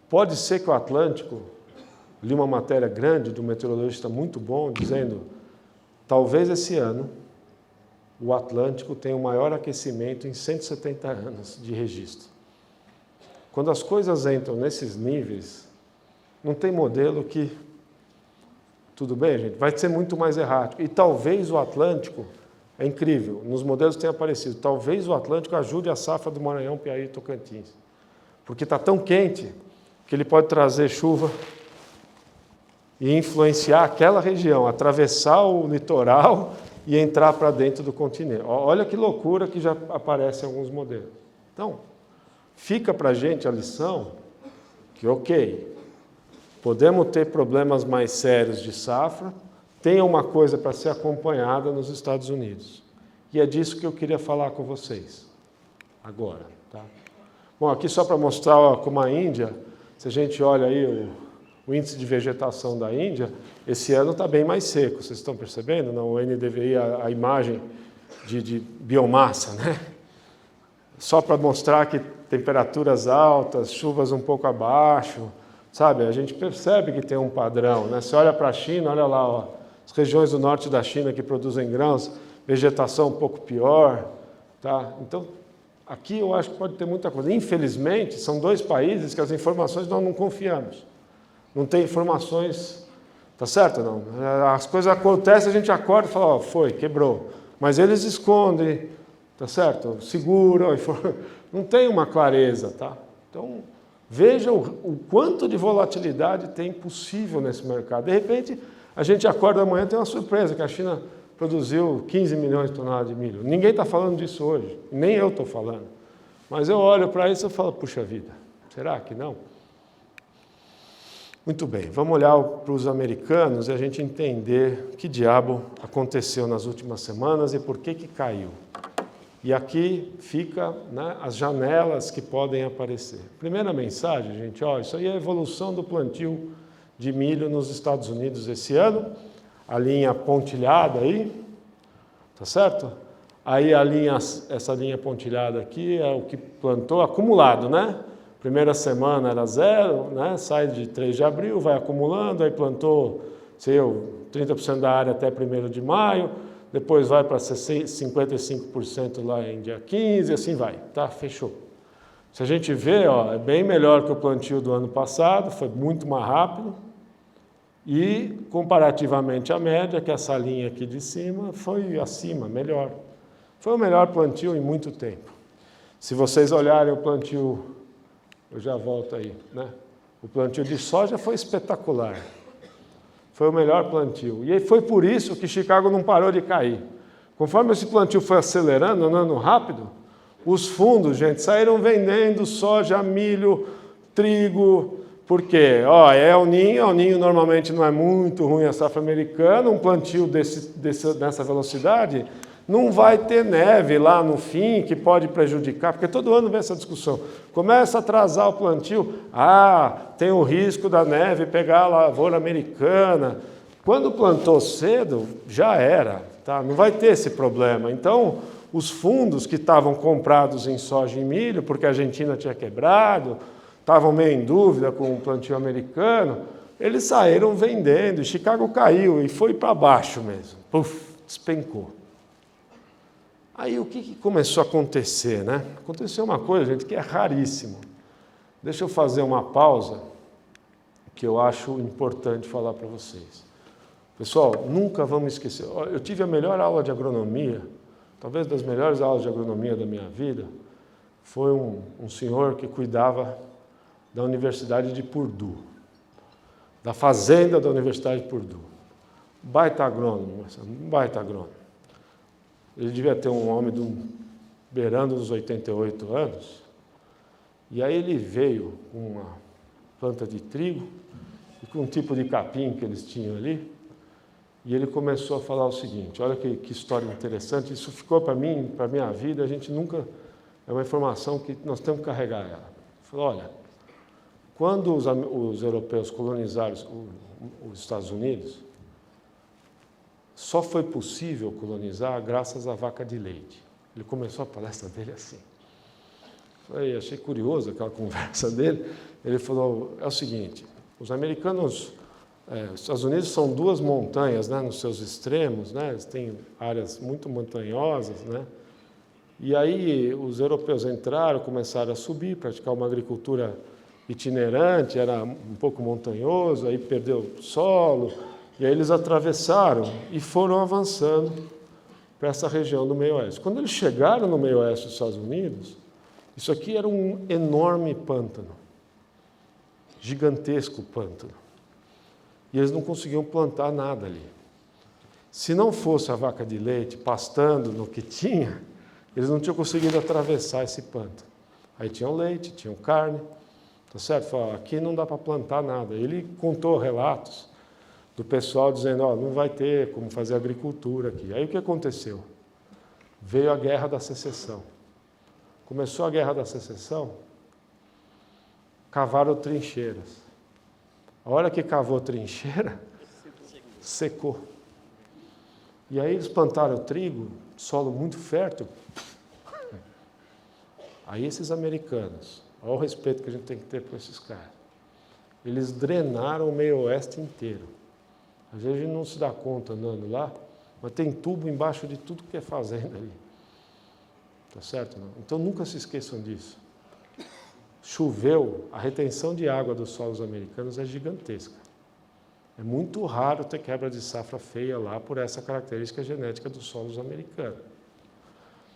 Pode ser que o Atlântico, li uma matéria grande de um meteorologista muito bom, dizendo, talvez esse ano o Atlântico tenha o maior aquecimento em 170 anos de registro. Quando as coisas entram nesses níveis, não tem modelo que... Tudo bem, gente? Vai ser muito mais errático. E talvez o Atlântico, é incrível, nos modelos tem aparecido, talvez o Atlântico ajude a safra do Maranhão, Piauí e Tocantins. Porque está tão quente que ele pode trazer chuva e influenciar aquela região, atravessar o litoral e entrar para dentro do continente. Olha que loucura que já aparece em alguns modelos. Então, fica para a gente a lição que, ok, podemos ter problemas mais sérios de safra, tem uma coisa para ser acompanhada nos Estados Unidos. E é disso que eu queria falar com vocês agora. Tá? Bom, aqui só para mostrar como a Índia, se a gente olha aí o índice de vegetação da Índia, esse ano está bem mais seco, vocês estão percebendo? Não, o NDVI, a imagem de biomassa, né? Só para mostrar que temperaturas altas, chuvas um pouco abaixo, sabe? A gente percebe que tem um padrão, né? Você olha para a China, olha lá, ó, as regiões do norte da China que produzem grãos, vegetação um pouco pior, tá? Então, aqui eu acho que pode ter muita coisa. Infelizmente, são dois países que as informações nós não confiamos. Não tem informações, tá certo? Não. As coisas acontecem, a gente acorda e fala, ó, foi, quebrou. Mas eles escondem, tá certo? Seguram, não tem uma clareza, tá? Então, veja o quanto de volatilidade tem possível nesse mercado. De repente, a gente acorda amanhã e tem uma surpresa, que a China produziu 15 milhões de toneladas de milho. Ninguém está falando disso hoje, nem eu estou falando. Mas eu olho para isso e falo, puxa vida, será que não? Muito bem, vamos olhar para os americanos e a gente entender que diabo aconteceu nas últimas semanas e por que caiu. E aqui fica, né, as janelas que podem aparecer. Primeira mensagem, gente, ó, isso aí é a evolução do plantio de milho nos Estados Unidos esse ano. A linha pontilhada aí, tá certo? Aí essa linha pontilhada aqui é o que plantou acumulado, né? Primeira semana era 0, né? Sai de 3 de abril, vai acumulando, aí plantou, 30% da área até 1º de maio, depois vai para 55% lá em dia 15, assim vai, tá? Fechou. Se a gente vê, ó, é bem melhor que o plantio do ano passado, foi muito mais rápido, e comparativamente à média, que essa linha aqui de cima, foi acima, melhor. Foi o melhor plantio em muito tempo. Se vocês olharem o plantio, eu já volto aí, né? O plantio de soja foi espetacular. Foi o melhor plantio. E foi por isso que Chicago não parou de cair. Conforme esse plantio foi acelerando, andando rápido, os fundos, gente, saíram vendendo soja, milho, trigo. Por quê? Ó, é El Ninho normalmente não é muito ruim a safra americana, um plantio nessa velocidade não vai ter neve lá no fim que pode prejudicar, porque todo ano vem essa discussão. Começa a atrasar o plantio, tem o risco da neve pegar a lavoura americana. Quando plantou cedo, já era, tá? Não vai ter esse problema. Então, os fundos que estavam comprados em soja e milho, porque a Argentina tinha quebrado, estavam meio em dúvida com o plantio americano, eles saíram vendendo, e Chicago caiu, e foi para baixo mesmo. Puf, despencou. Aí o que começou a acontecer, né? Aconteceu uma coisa, gente, que é raríssimo. Deixa eu fazer uma pausa, que eu acho importante falar para vocês. Pessoal, nunca vamos esquecer. Eu tive a melhor aula de agronomia, talvez das melhores aulas de agronomia da minha vida, foi um senhor que cuidava da Universidade de Purdue, da fazenda da Universidade de Purdue. Baita agrônomo, um baita agrônomo. Ele devia ter um homem beirando dos 88 anos, e aí ele veio com uma planta de trigo e com um tipo de capim que eles tinham ali, e ele começou a falar o seguinte, olha que história interessante, isso ficou para mim, para a minha vida, a gente nunca, é uma informação que nós temos que carregar ela. Ele falou, olha, quando os europeus colonizaram os Estados Unidos, só foi possível colonizar graças à vaca de leite. Ele começou a palestra dele assim. Achei curioso aquela conversa dele. Ele falou, é o seguinte, os americanos, os Estados Unidos são 2 montanhas, né, nos seus extremos, né, eles têm áreas muito montanhosas, né, e aí os europeus entraram, começaram a subir, praticar uma agricultura itinerante, era um pouco montanhoso, aí perdeu solo, e aí eles atravessaram e foram avançando para essa região do meio-oeste. Quando eles chegaram no meio-oeste dos Estados Unidos, isso aqui era um enorme pântano, gigantesco pântano. E eles não conseguiam plantar nada ali. Se não fosse a vaca de leite pastando no que tinha, eles não tinham conseguido atravessar esse pântano. Aí tinham leite, tinham carne, tá certo? Falou, aqui não dá para plantar nada. Ele contou relatos do pessoal dizendo, não vai ter como fazer agricultura aqui. Aí o que aconteceu? Veio a Guerra da Secessão. Começou a Guerra da Secessão, cavaram trincheiras. A hora que cavou trincheira, secou. E aí eles plantaram trigo, solo muito fértil. Aí esses americanos, olha o respeito que a gente tem que ter por esses caras, eles drenaram o meio-oeste inteiro. Às vezes a gente não se dá conta andando lá, mas tem tubo embaixo de tudo que é fazenda ali. Tá certo? Não? Então, nunca se esqueçam disso. Choveu, a retenção de água dos solos americanos é gigantesca. É muito raro ter quebra de safra feia lá por essa característica genética dos solos americanos.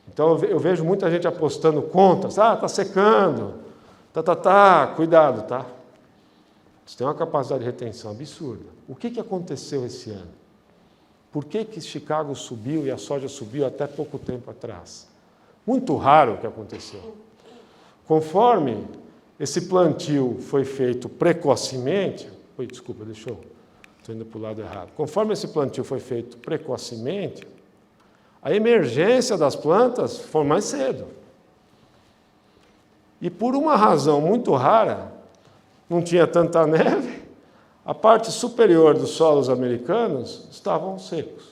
Então, eu vejo muita gente apostando contra. Está secando. Cuidado, tá? Você tem uma capacidade de retenção absurda. O que aconteceu esse ano? Por que Chicago subiu e a soja subiu até pouco tempo atrás? Muito raro o que aconteceu. Conforme esse plantio foi feito precocemente... estou indo para o lado errado. Conforme esse plantio foi feito precocemente, a emergência das plantas foi mais cedo. E por uma razão muito rara, não tinha tanta neve, a parte superior dos solos americanos estavam secos.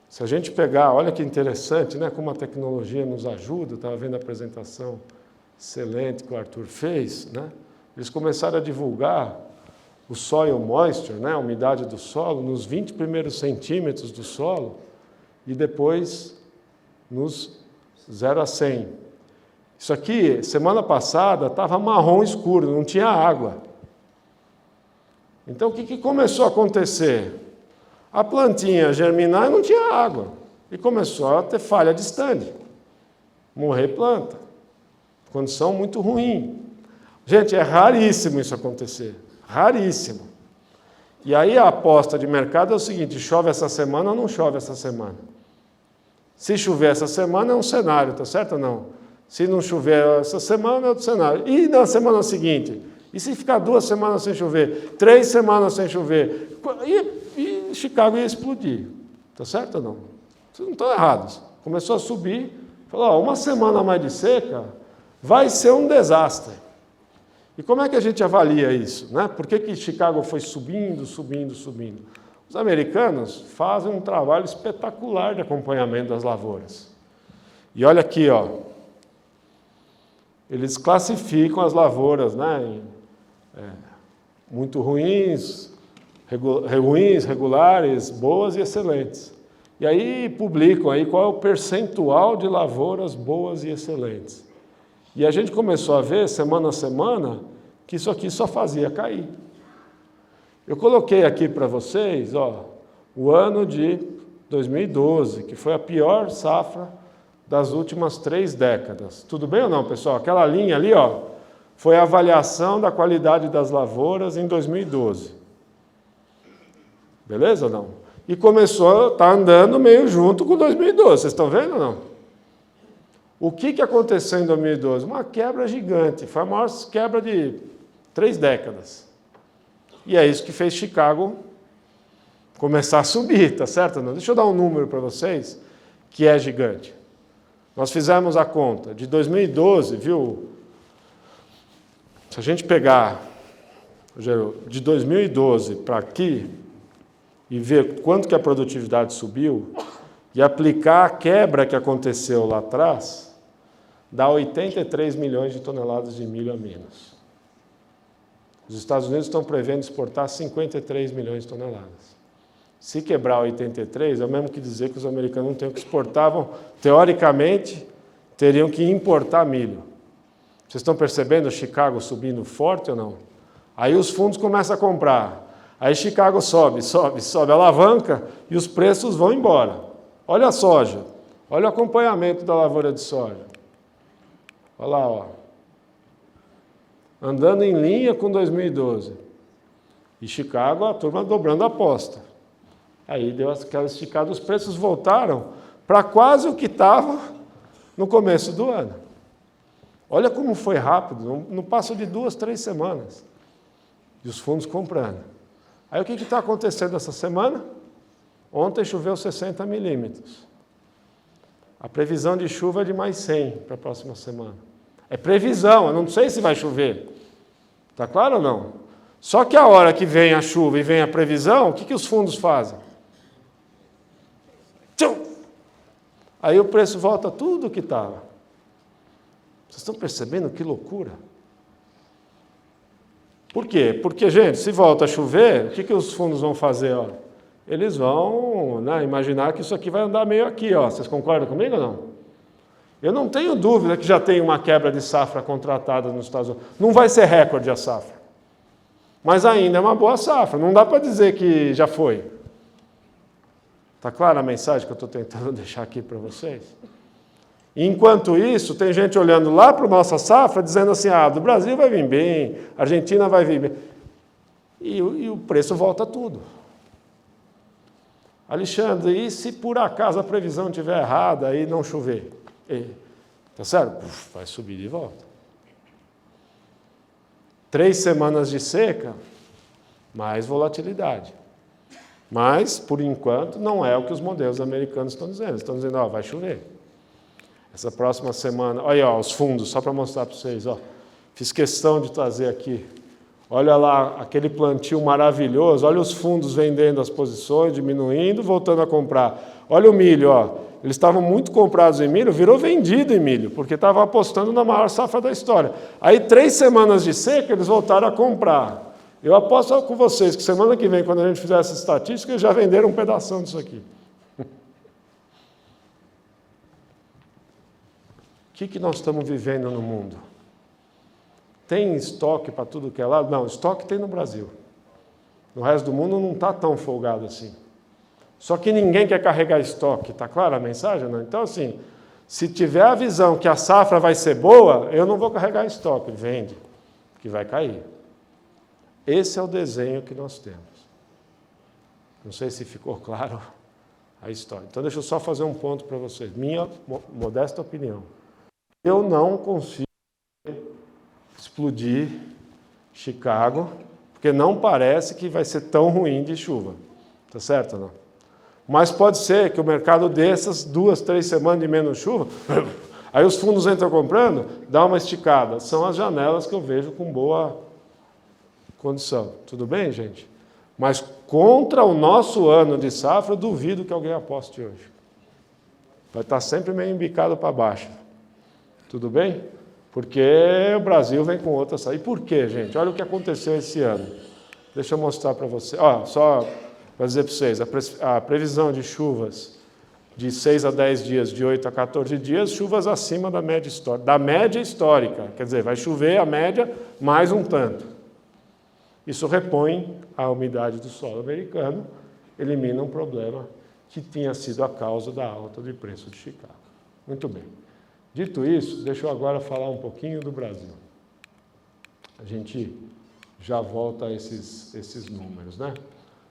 Se a gente pegar, olha que interessante, né, como a tecnologia nos ajuda, estava vendo a apresentação excelente que o Arthur fez, né? Eles começaram a divulgar o soil moisture, né, a umidade do solo, nos 20 primeiros centímetros do solo e depois nos 0 a 100. Isso aqui, semana passada, estava marrom escuro, não tinha água. Então, o que começou a acontecer? A plantinha germinar e não tinha água. E começou a ter falha de stand. Morrer planta. Condição muito ruim. Gente, é raríssimo isso acontecer. Raríssimo. E aí a aposta de mercado é o seguinte, chove essa semana ou não chove essa semana? Se chover essa semana é um cenário, tá certo ou não? Se não chover essa semana é outro cenário. E na semana seguinte? E se ficar 2 semanas sem chover? 3 semanas sem chover? E Chicago ia explodir. Tá certo ou não? Vocês não estão errados. Começou a subir, falou, uma semana a mais de seca vai ser um desastre. E como é que a gente avalia isso, né? Por que Chicago foi subindo? Os americanos fazem um trabalho espetacular de acompanhamento das lavouras. E olha aqui, ó, eles classificam as lavouras, né, em muito ruins, regulares, boas e excelentes. E aí publicam aí qual é o percentual de lavouras boas e excelentes. E a gente começou a ver, semana a semana, que isso aqui só fazia cair. Eu coloquei aqui para vocês, ó, o ano de 2012, que foi a pior safra das últimas 3 décadas. Tudo bem ou não, pessoal? Aquela linha ali, ó, foi a avaliação da qualidade das lavouras em 2012. Beleza ou não? E começou a estar andando meio junto com 2012. Vocês estão vendo ou não? O que aconteceu em 2012? Uma quebra gigante. Foi a maior quebra de 3 décadas. E é isso que fez Chicago começar a subir, tá certo? Não? Deixa eu dar um número para vocês, que é gigante. Nós fizemos a conta de 2012, viu? Se a gente pegar de 2012 para aqui e ver quanto que a produtividade subiu e aplicar a quebra que aconteceu lá atrás, dá 83 milhões de toneladas de milho a menos. Os Estados Unidos estão prevendo exportar 53 milhões de toneladas. Se quebrar 83, é o mesmo que dizer que os americanos não têm o que exportavam, teoricamente, teriam que importar milho. Vocês estão percebendo Chicago subindo forte ou não? Aí os fundos começam a comprar. Aí Chicago sobe, alavanca e os preços vão embora. Olha a soja. Olha o acompanhamento da lavoura de soja. Olha lá, ó. Andando em linha com 2012. E Chicago, a turma dobrando a aposta. Aí deu aquela esticada, os preços voltaram para quase o que estava no começo do ano. Olha como foi rápido, não passa de 2, 3 semanas. E os fundos comprando. Aí o que está acontecendo essa semana? Ontem choveu 60 milímetros. A previsão de chuva é de mais 100 para a próxima semana. É previsão, eu não sei se vai chover. Está claro ou não? Só que a hora que vem a chuva e vem a previsão, o que os fundos fazem? Tchum! Aí o preço volta tudo o que estava. Vocês estão percebendo que loucura? Por quê? Porque, gente, se volta a chover, o que os fundos vão fazer? Ó? Eles vão, né, imaginar que isso aqui vai andar meio aqui. Ó. Vocês concordam comigo ou não? Eu não tenho dúvida que já tem uma quebra de safra contratada nos Estados Unidos. Não vai ser recorde a safra. Mas ainda é uma boa safra. Não dá para dizer que já foi. Está clara a mensagem que eu estou tentando deixar aqui para vocês? Enquanto isso, tem gente olhando lá para a nossa safra, dizendo assim, do Brasil vai vir bem, a Argentina vai vir bem. E o preço volta tudo. Alexandre, e se por acaso a previsão estiver errada e não chover? Tá certo? Vai subir de volta. 3 semanas de seca, mais volatilidade. Mas, por enquanto, não é o que os modelos americanos estão dizendo. Eles estão dizendo, vai chover. Essa próxima semana... Olha, os fundos, só para mostrar para vocês. Fiz questão de trazer aqui. Olha lá, aquele plantio maravilhoso. Olha os fundos vendendo as posições, diminuindo, voltando a comprar. Olha o milho, Eles estavam muito comprados em milho, virou vendido em milho, porque estavam apostando na maior safra da história. Aí, 3 semanas de seca, eles voltaram a comprar. Eu aposto com vocês que semana que vem, quando a gente fizer essa estatística, eles já venderam um pedação disso aqui. O que nós estamos vivendo no mundo? Tem estoque para tudo que é lado? Não, estoque tem no Brasil. No resto do mundo não está tão folgado assim. Só que ninguém quer carregar estoque. Está clara a mensagem? Não? Então, assim, se tiver a visão que a safra vai ser boa, eu não vou carregar estoque. Vende, que vai cair. Esse é o desenho que nós temos. Não sei se ficou claro a história. Então, deixa eu só fazer um ponto para vocês. Minha modesta opinião. Eu não consigo explodir Chicago, porque não parece que vai ser tão ruim de chuva. Tá certo ou não? Mas pode ser que o mercado dê essas 2, 3 semanas de menos chuva, aí os fundos entram comprando, dá uma esticada. São as janelas que eu vejo com boa condição. Tudo bem, gente? Mas contra o nosso ano de safra, eu duvido que alguém aposte hoje. Vai estar sempre meio embicado para baixo. Tudo bem? Porque o Brasil vem com outra saída. E por quê, gente? Olha o que aconteceu esse ano. Deixa eu mostrar para vocês. Só para dizer para vocês, a previsão de chuvas de 6 a 10 dias, de 8 a 14 dias, chuvas acima da média histórica. Da média histórica. Quer dizer, vai chover a média mais um tanto. Isso repõe a umidade do solo americano, elimina um problema que tinha sido a causa da alta de preço de Chicago. Muito bem. Dito isso, deixa eu agora falar um pouquinho do Brasil. A gente já volta a esses números, né?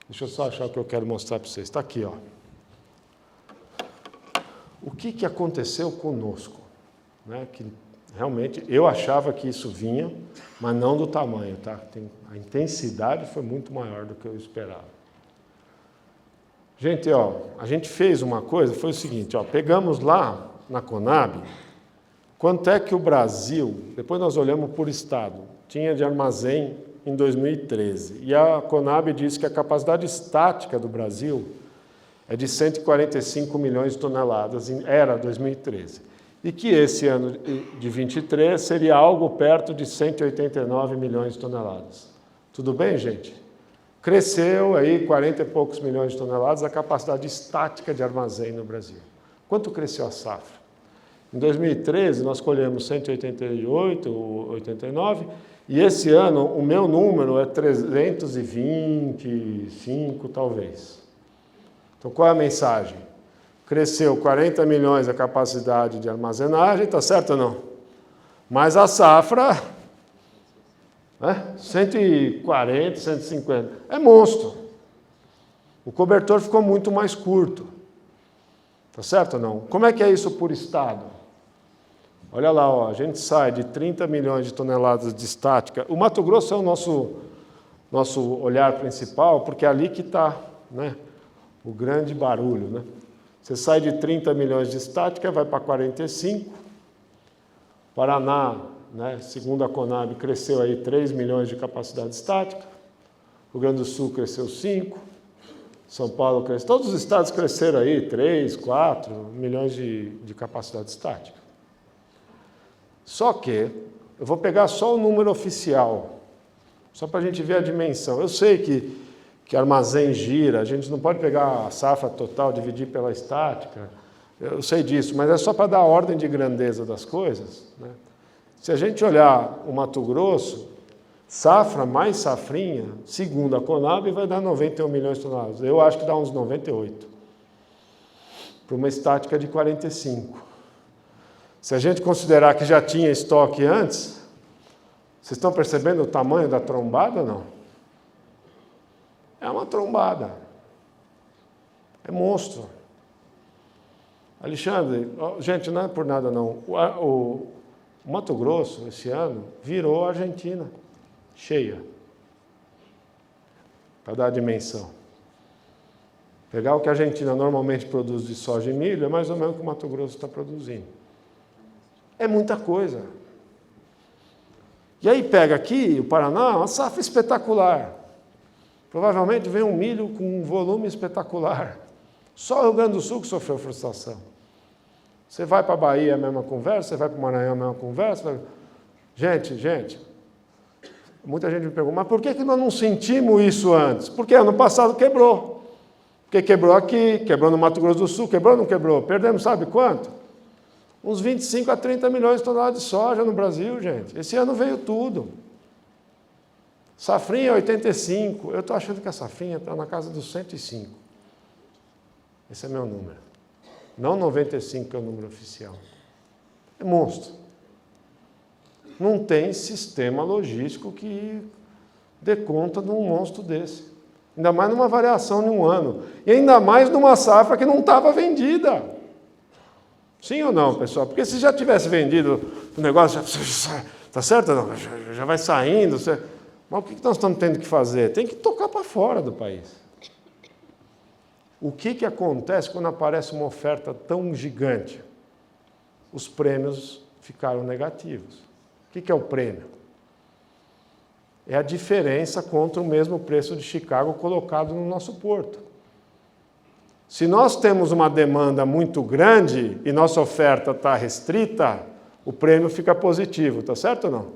Deixa eu só achar o que eu quero mostrar para vocês. Está aqui, O que aconteceu conosco? Né? Que realmente eu achava que isso vinha, mas não do tamanho, tá? A intensidade foi muito maior do que eu esperava. Gente, a gente fez uma coisa, foi o seguinte, pegamos lá na Conab, quanto é que o Brasil, depois nós olhamos por estado, tinha de armazém em 2013. E a Conab disse que a capacidade estática do Brasil é de 145 milhões de toneladas, era 2013. E que esse ano de 23 seria algo perto de 189 milhões de toneladas. Tudo bem, gente? Cresceu aí 40 e poucos milhões de toneladas a capacidade estática de armazém no Brasil. Quanto cresceu a safra? Em 2013, nós colhemos 188, 89, e esse ano o meu número é 325, talvez. Então, qual é a mensagem? Cresceu 40 milhões a capacidade de armazenagem, tá certo ou não? Mas a safra, 140, 150, é monstro. O cobertor ficou muito mais curto. Tá certo ou não? Como é que é isso por estado? Olha lá, a gente sai de 30 milhões de toneladas de estática. O Mato Grosso é o nosso olhar principal, porque é ali que está, né, o grande barulho. Né? Você sai de 30 milhões de estática, vai para 45. Paraná, né, segundo a Conab, cresceu aí 3 milhões de capacidade estática. Rio Grande do Sul cresceu 5. São Paulo cresceu. Todos os estados cresceram aí 3, 4 milhões de capacidade estática. Só que, eu vou pegar só o número oficial, só para a gente ver a dimensão. Eu sei que armazém gira, a gente não pode pegar a safra total, dividir pela estática, Eu sei disso, mas é só para dar a ordem de grandeza das coisas, né? Se a gente olhar o Mato Grosso, safra mais safrinha, segundo a Conab, vai dar 91 milhões de toneladas. Eu acho que dá uns 98. Para uma estática de 45. Se a gente considerar que já tinha estoque antes, vocês estão percebendo o tamanho da trombada ou não? É uma trombada. É monstro. Alexandre, gente, não é por nada não. O Mato Grosso, esse ano, virou a Argentina. Cheia. Para dar a dimensão. Pegar o que a Argentina normalmente produz de soja e milho, é mais ou menos o que o Mato Grosso está produzindo. É muita coisa. E aí pega aqui, o Paraná, uma safra espetacular. Provavelmente vem um milho com um volume espetacular. Só o Rio Grande do Sul que sofreu frustração. Você vai para a Bahia, a mesma conversa, você vai para o Maranhão, a mesma conversa. Gente, muita gente me pergunta, mas por que nós não sentimos isso antes? Porque ano passado quebrou. Porque quebrou aqui, quebrou no Mato Grosso do Sul, quebrou ou não quebrou? Perdemos sabe quanto? Uns 25 a 30 milhões de toneladas de soja no Brasil, gente. Esse ano veio tudo. Safrinha 85. Eu estou achando que a safrinha está na casa dos 105. Esse é meu número. Não 95, que é o número oficial. É monstro. Não tem sistema logístico que dê conta de um monstro desse. Ainda mais numa variação de um ano. E ainda mais numa safra que não estava vendida. Sim ou não, pessoal? Porque se já tivesse vendido o negócio, está certo ou não? Já vai saindo. Mas o que nós estamos tendo que fazer? Tem que tocar para fora do país. O que acontece quando aparece uma oferta tão gigante? Os prêmios ficaram negativos. O que é o prêmio? É a diferença contra o mesmo preço de Chicago colocado no nosso porto. Se nós temos uma demanda muito grande e nossa oferta está restrita, o prêmio fica positivo, está certo ou não?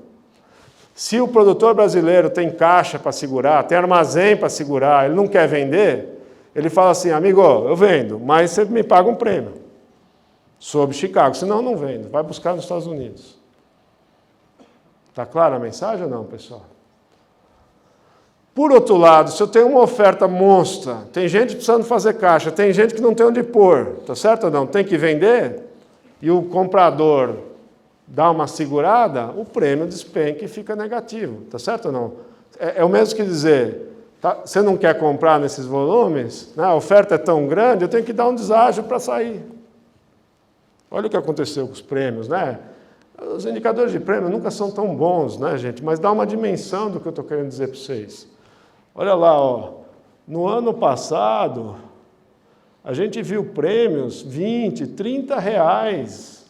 Se o produtor brasileiro tem caixa para segurar, tem armazém para segurar, ele não quer vender, ele fala assim, amigo, eu vendo, mas você me paga um prêmio sobre Chicago, senão eu não vendo, vai buscar nos Estados Unidos. Está clara a mensagem ou não, pessoal? Por outro lado, se eu tenho uma oferta monstra, tem gente precisando fazer caixa, tem gente que não tem onde pôr, está certo ou não? Tem que vender, e o comprador dá uma segurada, o prêmio despenca e fica negativo, está certo ou não? É o mesmo que dizer, tá, você não quer comprar nesses volumes, né, a oferta é tão grande, eu tenho que dar um deságio para sair. Olha o que aconteceu com os prêmios, né? Os indicadores de prêmio nunca são tão bons, né, gente? Mas dá uma dimensão do que eu estou querendo dizer para vocês. Olha lá, ó, no ano passado, a gente viu prêmios 20, 30 reais.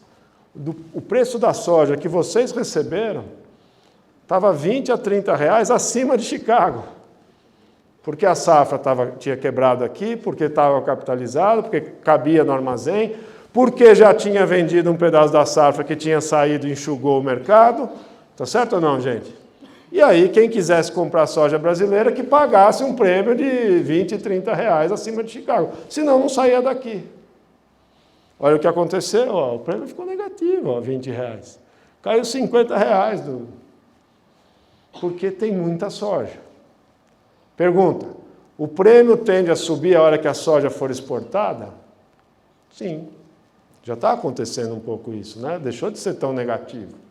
O preço da soja que vocês receberam estava 20 a 30 reais acima de Chicago. Porque a safra tinha quebrado aqui, porque estava capitalizado, porque cabia no armazém, porque já tinha vendido um pedaço da safra que tinha saído e enxugou o mercado. Tá certo ou não, gente? E aí, quem quisesse comprar soja brasileira, que pagasse um prêmio de 20, 30 reais acima de Chicago. Senão, não saía daqui. Olha o que aconteceu, ó, o prêmio ficou negativo, ó, 20 reais. Caiu 50 reais. Porque tem muita soja. Pergunta, o prêmio tende a subir a hora que a soja for exportada? Sim. Já está acontecendo um pouco isso, né? Deixou de ser tão negativo.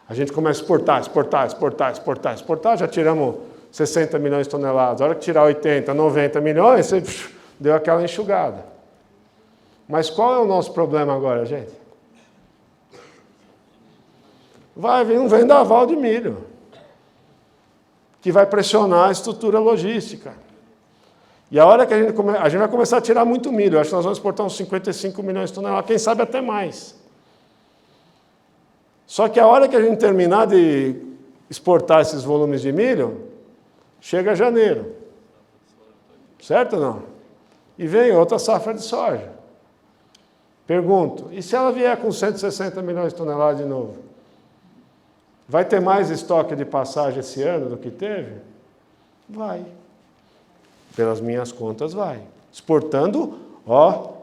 A gente começa a exportar, já tiramos 60 milhões de toneladas. A hora que tirar 80, 90 milhões, você deu aquela enxugada. Mas qual é o nosso problema agora, gente? Vai vir um vendaval de milho, que vai pressionar a estrutura logística. E a hora que a gente vai começar a tirar muito milho, eu acho que nós vamos exportar uns 55 milhões de toneladas, quem sabe até mais. Só que a hora que a gente terminar de exportar esses volumes de milho, chega janeiro. Certo ou não? E vem outra safra de soja. Pergunto, e se ela vier com 160 milhões de toneladas de novo? Vai ter mais estoque de passagem esse ano do que teve? Vai. Pelas minhas contas, vai. Exportando, ó,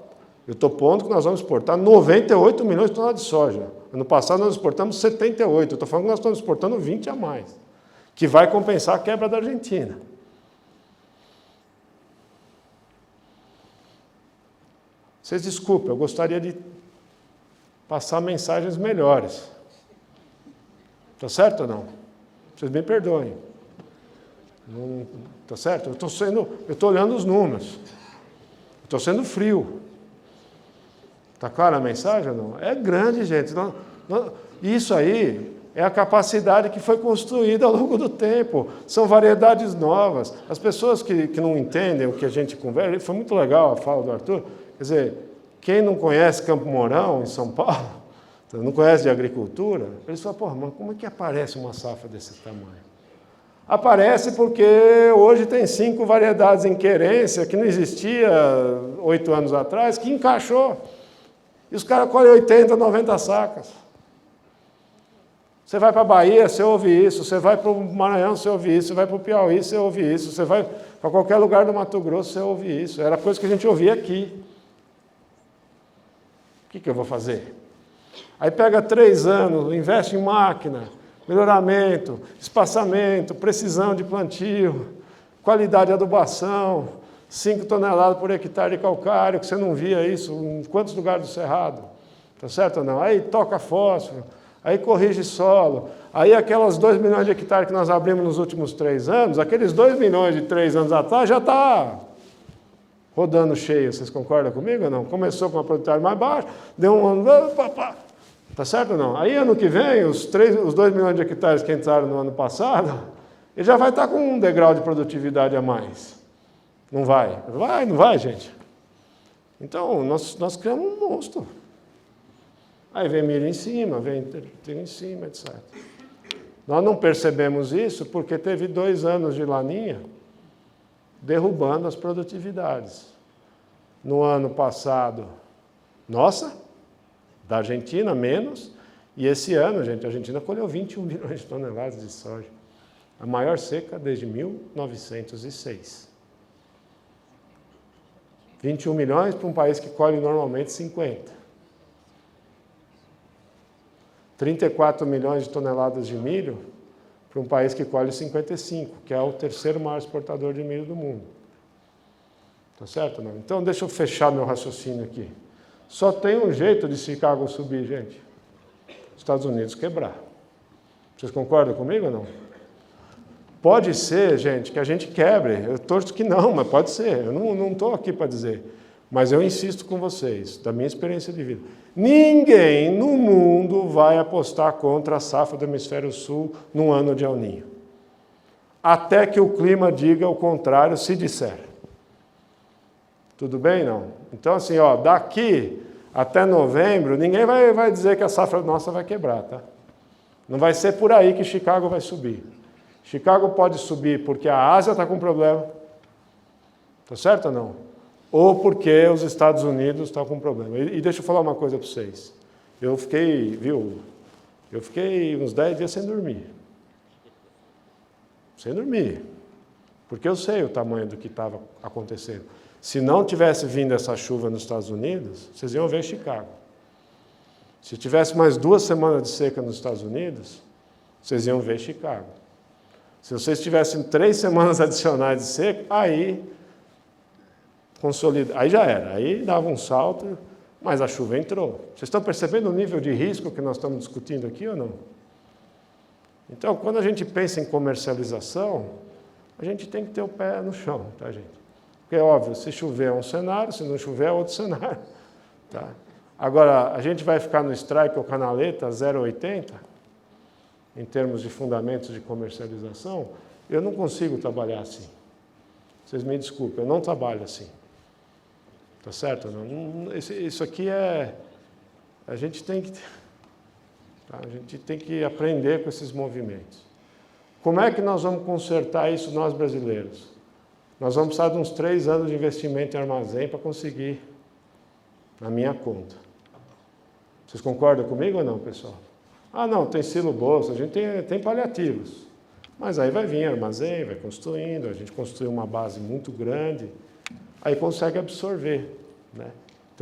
Eu estou pondo que nós vamos exportar 98 milhões de toneladas de soja. Ano passado nós exportamos 78. Eu estou falando que nós estamos exportando 20 a mais, que vai compensar a quebra da Argentina. Vocês desculpem, eu gostaria de passar mensagens melhores. Está certo ou não? Vocês me perdoem. Está certo? Eu estou olhando os números. Estou sendo frio. Está clara a mensagem ou não? É grande, gente. Isso aí é a capacidade que foi construída ao longo do tempo. São variedades novas. As pessoas que não entendem o que a gente conversa, foi muito legal a fala do Arthur. Quer dizer, quem não conhece Campo Mourão, em São Paulo, não conhece de agricultura, eles falam, pô, mas como é que aparece uma safra desse tamanho? Aparece porque hoje tem 5 variedades em querência, que não existia 8 anos atrás, que encaixou. E os caras colhem 80, 90 sacas. Você vai para a Bahia, você ouve isso. Você vai para o Maranhão, você ouve isso. Você vai para o Piauí, você ouve isso. Você vai para qualquer lugar do Mato Grosso, você ouve isso. Era coisa que a gente ouvia aqui. O que eu vou fazer? Aí pega 3 anos, investe em máquina, melhoramento, espaçamento, precisão de plantio, qualidade de adubação, 5 toneladas por hectare de calcário, que você não via isso em quantos lugares do Cerrado? Tá certo ou não? Aí toca fósforo, aí corrige solo, aí aquelas 2 milhões de hectares que nós abrimos nos últimos 3 anos, aqueles 2 milhões de 3 anos atrás já está rodando cheio, vocês concordam comigo ou não? Começou com uma produtividade mais baixa, deu um ano, tá certo ou não? Aí ano que vem, os 2 milhões de hectares que entraram no ano passado, ele já vai estar com um degrau de produtividade a mais. Não vai? Não vai, gente. Então, nós criamos um monstro. Aí vem milho em cima, vem trigo em cima, etc. Nós não percebemos isso porque teve 2 anos de laninha derrubando as produtividades. No ano passado, nossa, da Argentina, menos. E esse ano, gente, a Argentina colheu 21 milhões de toneladas de soja. A maior seca desde 1906. 21 milhões para um país que colhe normalmente 50. 34 milhões de toneladas de milho para um país que colhe 55, que é o 3º maior exportador de milho do mundo. Tá certo, não? Então, deixa eu fechar meu raciocínio aqui. Só tem um jeito de Chicago subir, gente. Estados Unidos quebrar. Vocês concordam comigo ou não? Pode ser, gente, que a gente quebre. Eu torço que não, mas pode ser. Eu não estou aqui para dizer. Mas eu insisto com vocês, da minha experiência de vida. Ninguém no mundo vai apostar contra a safra do Hemisfério Sul num ano de El Niño. Até que o clima diga o contrário, se disser. Tudo bem, não? Então, assim, ó, daqui até novembro, ninguém vai dizer que a safra nossa vai quebrar, tá? Não vai ser por aí que Chicago vai subir. Chicago pode subir porque a Ásia está com problema. Tá certo ou não? Ou porque os Estados Unidos estão com problema. E deixa eu falar uma coisa para vocês. Eu fiquei uns 10 dias sem dormir. Sem dormir. Porque eu sei o tamanho do que estava acontecendo. Se não tivesse vindo essa chuva nos Estados Unidos, vocês iam ver Chicago. Se tivesse mais 2 semanas de seca nos Estados Unidos, vocês iam ver Chicago. Se vocês tivessem 3 semanas adicionais de seca, aí consolida. Aí já era, aí dava um salto, mas a chuva entrou. Vocês estão percebendo o nível de risco que nós estamos discutindo aqui ou não? Então, quando a gente pensa em comercialização, a gente tem que ter o pé no chão, tá, gente? Porque, óbvio, se chover é um cenário, se não chover é outro cenário. Tá? Agora, a gente vai ficar no strike ou canaleta 0,80, em termos de fundamentos de comercialização, eu não consigo trabalhar assim. Vocês me desculpem, eu não trabalho assim. Tá certo? Não, isso aqui é... A gente tem que aprender com esses movimentos. Como é que nós vamos consertar isso nós brasileiros? Nós vamos precisar de uns 3 anos de investimento em armazém para conseguir na minha conta. Vocês concordam comigo ou não, pessoal? Ah, não, tem silo bolsa, a gente tem paliativos. Mas aí vai vir armazém, vai construindo, a gente construiu uma base muito grande, aí consegue absorver, né?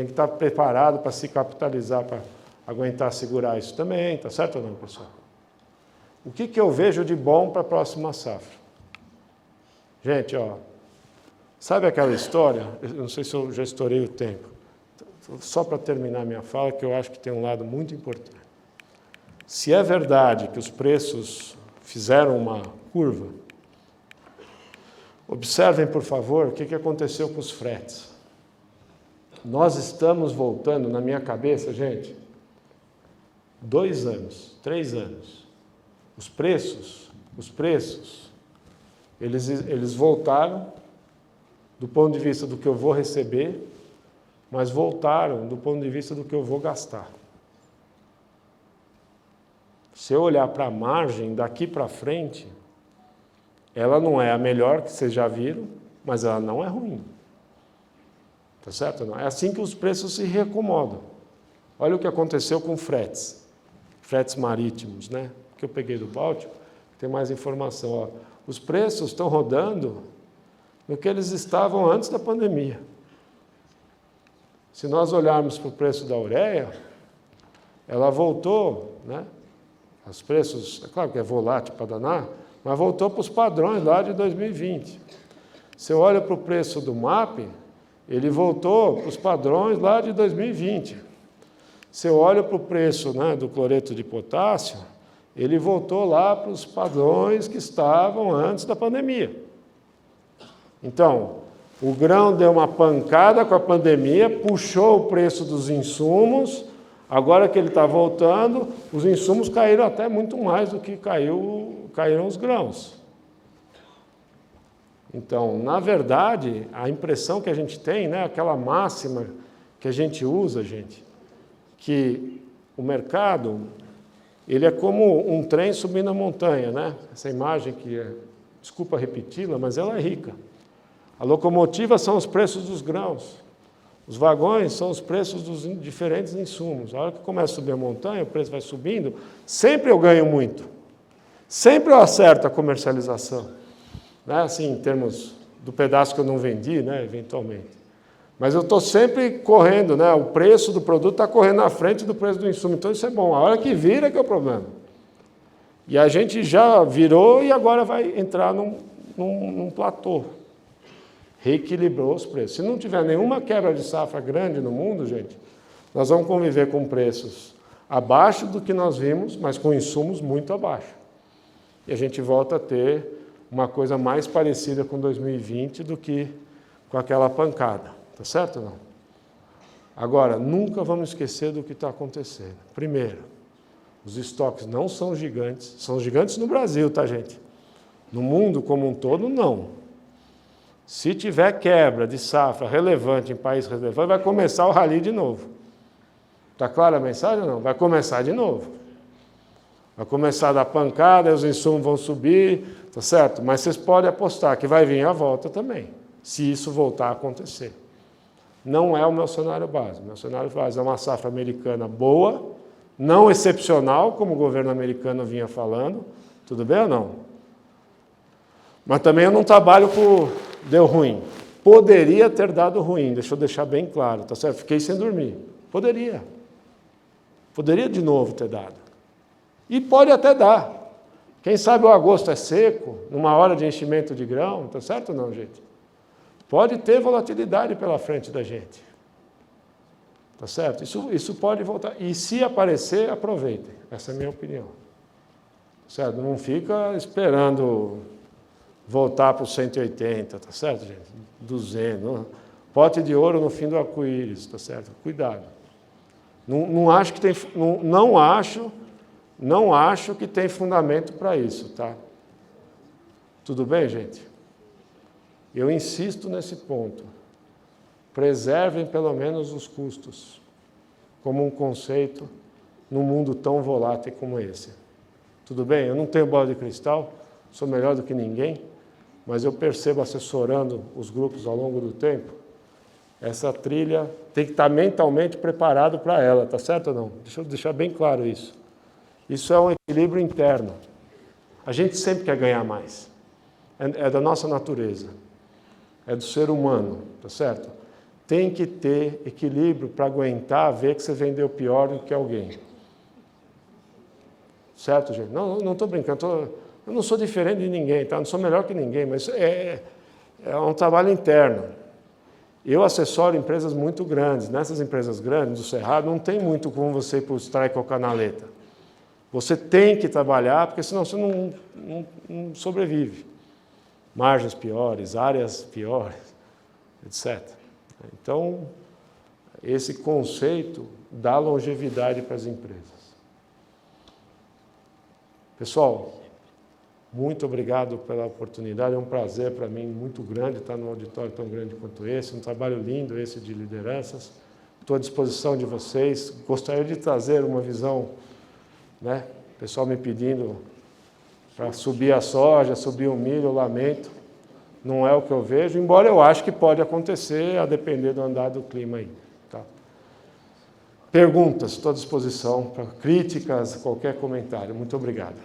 tem que estar preparado para se capitalizar, para aguentar segurar isso também, tá certo ou não, pessoal? O que eu vejo de bom para a próxima safra? Gente, ó, sabe aquela história? Eu não sei se eu já estourei o tempo. Só para terminar minha fala, que eu acho que tem um lado muito importante. Se é verdade que os preços fizeram uma curva, observem, por favor, o que aconteceu com os fretes. Nós estamos voltando, na minha cabeça, gente, 2 anos, 3 anos. Os preços, eles voltaram do ponto de vista do que eu vou receber, mas voltaram do ponto de vista do que eu vou gastar. Se eu olhar para a margem, daqui para frente, ela não é a melhor que vocês já viram, mas ela não é ruim. Tá certo? Não? É assim que os preços se reacomodam. Olha o que aconteceu com fretes marítimos, né? Que eu peguei do Báltico, tem mais informação. Ó. Os preços estão rodando no que eles estavam antes da pandemia. Se nós olharmos para o preço da ureia, ela voltou, né? Os preços, é claro que é volátil para danar, mas voltou para os padrões lá de 2020. Você olha para o preço do MAP, ele voltou para os padrões lá de 2020. Você olha para o preço, né, do cloreto de potássio, ele voltou lá para os padrões que estavam antes da pandemia. Então, o grão deu uma pancada com a pandemia, puxou o preço dos insumos, agora que ele está voltando, os insumos caíram até muito mais do que caíram os grãos. Então, na verdade, a impressão que a gente tem, né, aquela máxima que a gente usa, gente, que o mercado, ele é como um trem subindo a montanha, né? Essa imagem que, desculpa repeti-la, mas ela é rica. A locomotiva são os preços dos grãos. Os vagões são os preços dos diferentes insumos. A hora que começa a subir a montanha, o preço vai subindo, sempre eu ganho muito. Sempre eu acerto a comercialização. Né? Assim, em termos do pedaço que eu não vendi, né, eventualmente. Mas eu estou sempre correndo, né? O preço do produto está correndo na frente do preço do insumo. Então isso é bom. A hora que vira que é o problema. E a gente já virou e agora vai entrar num platô. Reequilibrou os preços. Se não tiver nenhuma quebra de safra grande no mundo, gente, nós vamos conviver com preços abaixo do que nós vimos, mas com insumos muito abaixo. E a gente volta a ter uma coisa mais parecida com 2020 do que com aquela pancada. Tá certo ou não? Agora, nunca vamos esquecer do que está acontecendo. Primeiro, os estoques não são gigantes no Brasil, tá, gente? No mundo como um todo, não. Se tiver quebra de safra relevante em país relevante, vai começar o rally de novo. Está clara a mensagem ou não? Vai começar de novo. Vai começar a dar pancada, os insumos vão subir, tá certo? Mas vocês podem apostar que vai vir a volta também, se isso voltar a acontecer. Não é o meu cenário base. O meu cenário base é uma safra americana boa, não excepcional, como o governo americano vinha falando. Tudo bem ou não? Mas também eu não trabalho por deu ruim. Poderia ter dado ruim, deixa eu deixar bem claro, tá certo? Fiquei sem dormir. Poderia. Poderia de novo ter dado. E pode até dar. Quem sabe o agosto é seco, numa hora de enchimento de grão, tá certo ou não, gente? Pode ter volatilidade pela frente da gente. Tá certo? Isso pode voltar. E se aparecer, aproveitem. Essa é a minha opinião. Certo? Não fica esperando voltar para os 180, tá certo, gente? 200. Pote de ouro no fim do arco-íris, tá certo? Cuidado. Não acho que tem, não acho que tem fundamento para isso, tá? Tudo bem, gente? Eu insisto nesse ponto. Preservem pelo menos os custos, como um conceito num mundo tão volátil como esse. Tudo bem? Eu não tenho bola de cristal, sou melhor do que ninguém, mas eu percebo, assessorando os grupos ao longo do tempo, essa trilha tem que estar mentalmente preparado para ela, tá certo ou não? Deixa eu deixar bem claro isso. Isso é um equilíbrio interno. A gente sempre quer ganhar mais. É da nossa natureza. É do ser humano, tá certo? tem que ter equilíbrio para aguentar ver que você vendeu pior do que alguém. Certo, gente? Não estou brincando, eu não sou diferente de ninguém, tá? Não sou melhor que ninguém, mas é um trabalho interno. Eu assessoro empresas muito grandes. Nessas empresas grandes, do Cerrado, não tem muito como você ir para o strike ou canaleta. Você tem que trabalhar, porque senão você não sobrevive. Margens piores, áreas piores, etc. Então, esse conceito dá longevidade para as empresas. Pessoal, muito obrigado pela oportunidade, é um prazer para mim muito grande estar num auditório tão grande quanto esse, um trabalho lindo esse de lideranças. Estou à disposição de vocês, gostaria de trazer uma visão, né? O pessoal me pedindo para subir a soja, subir o milho, eu lamento, não é o que eu vejo, embora eu acho que pode acontecer, a depender do andar do clima aí. Tá? Perguntas, estou à disposição para críticas, qualquer comentário. Muito obrigado.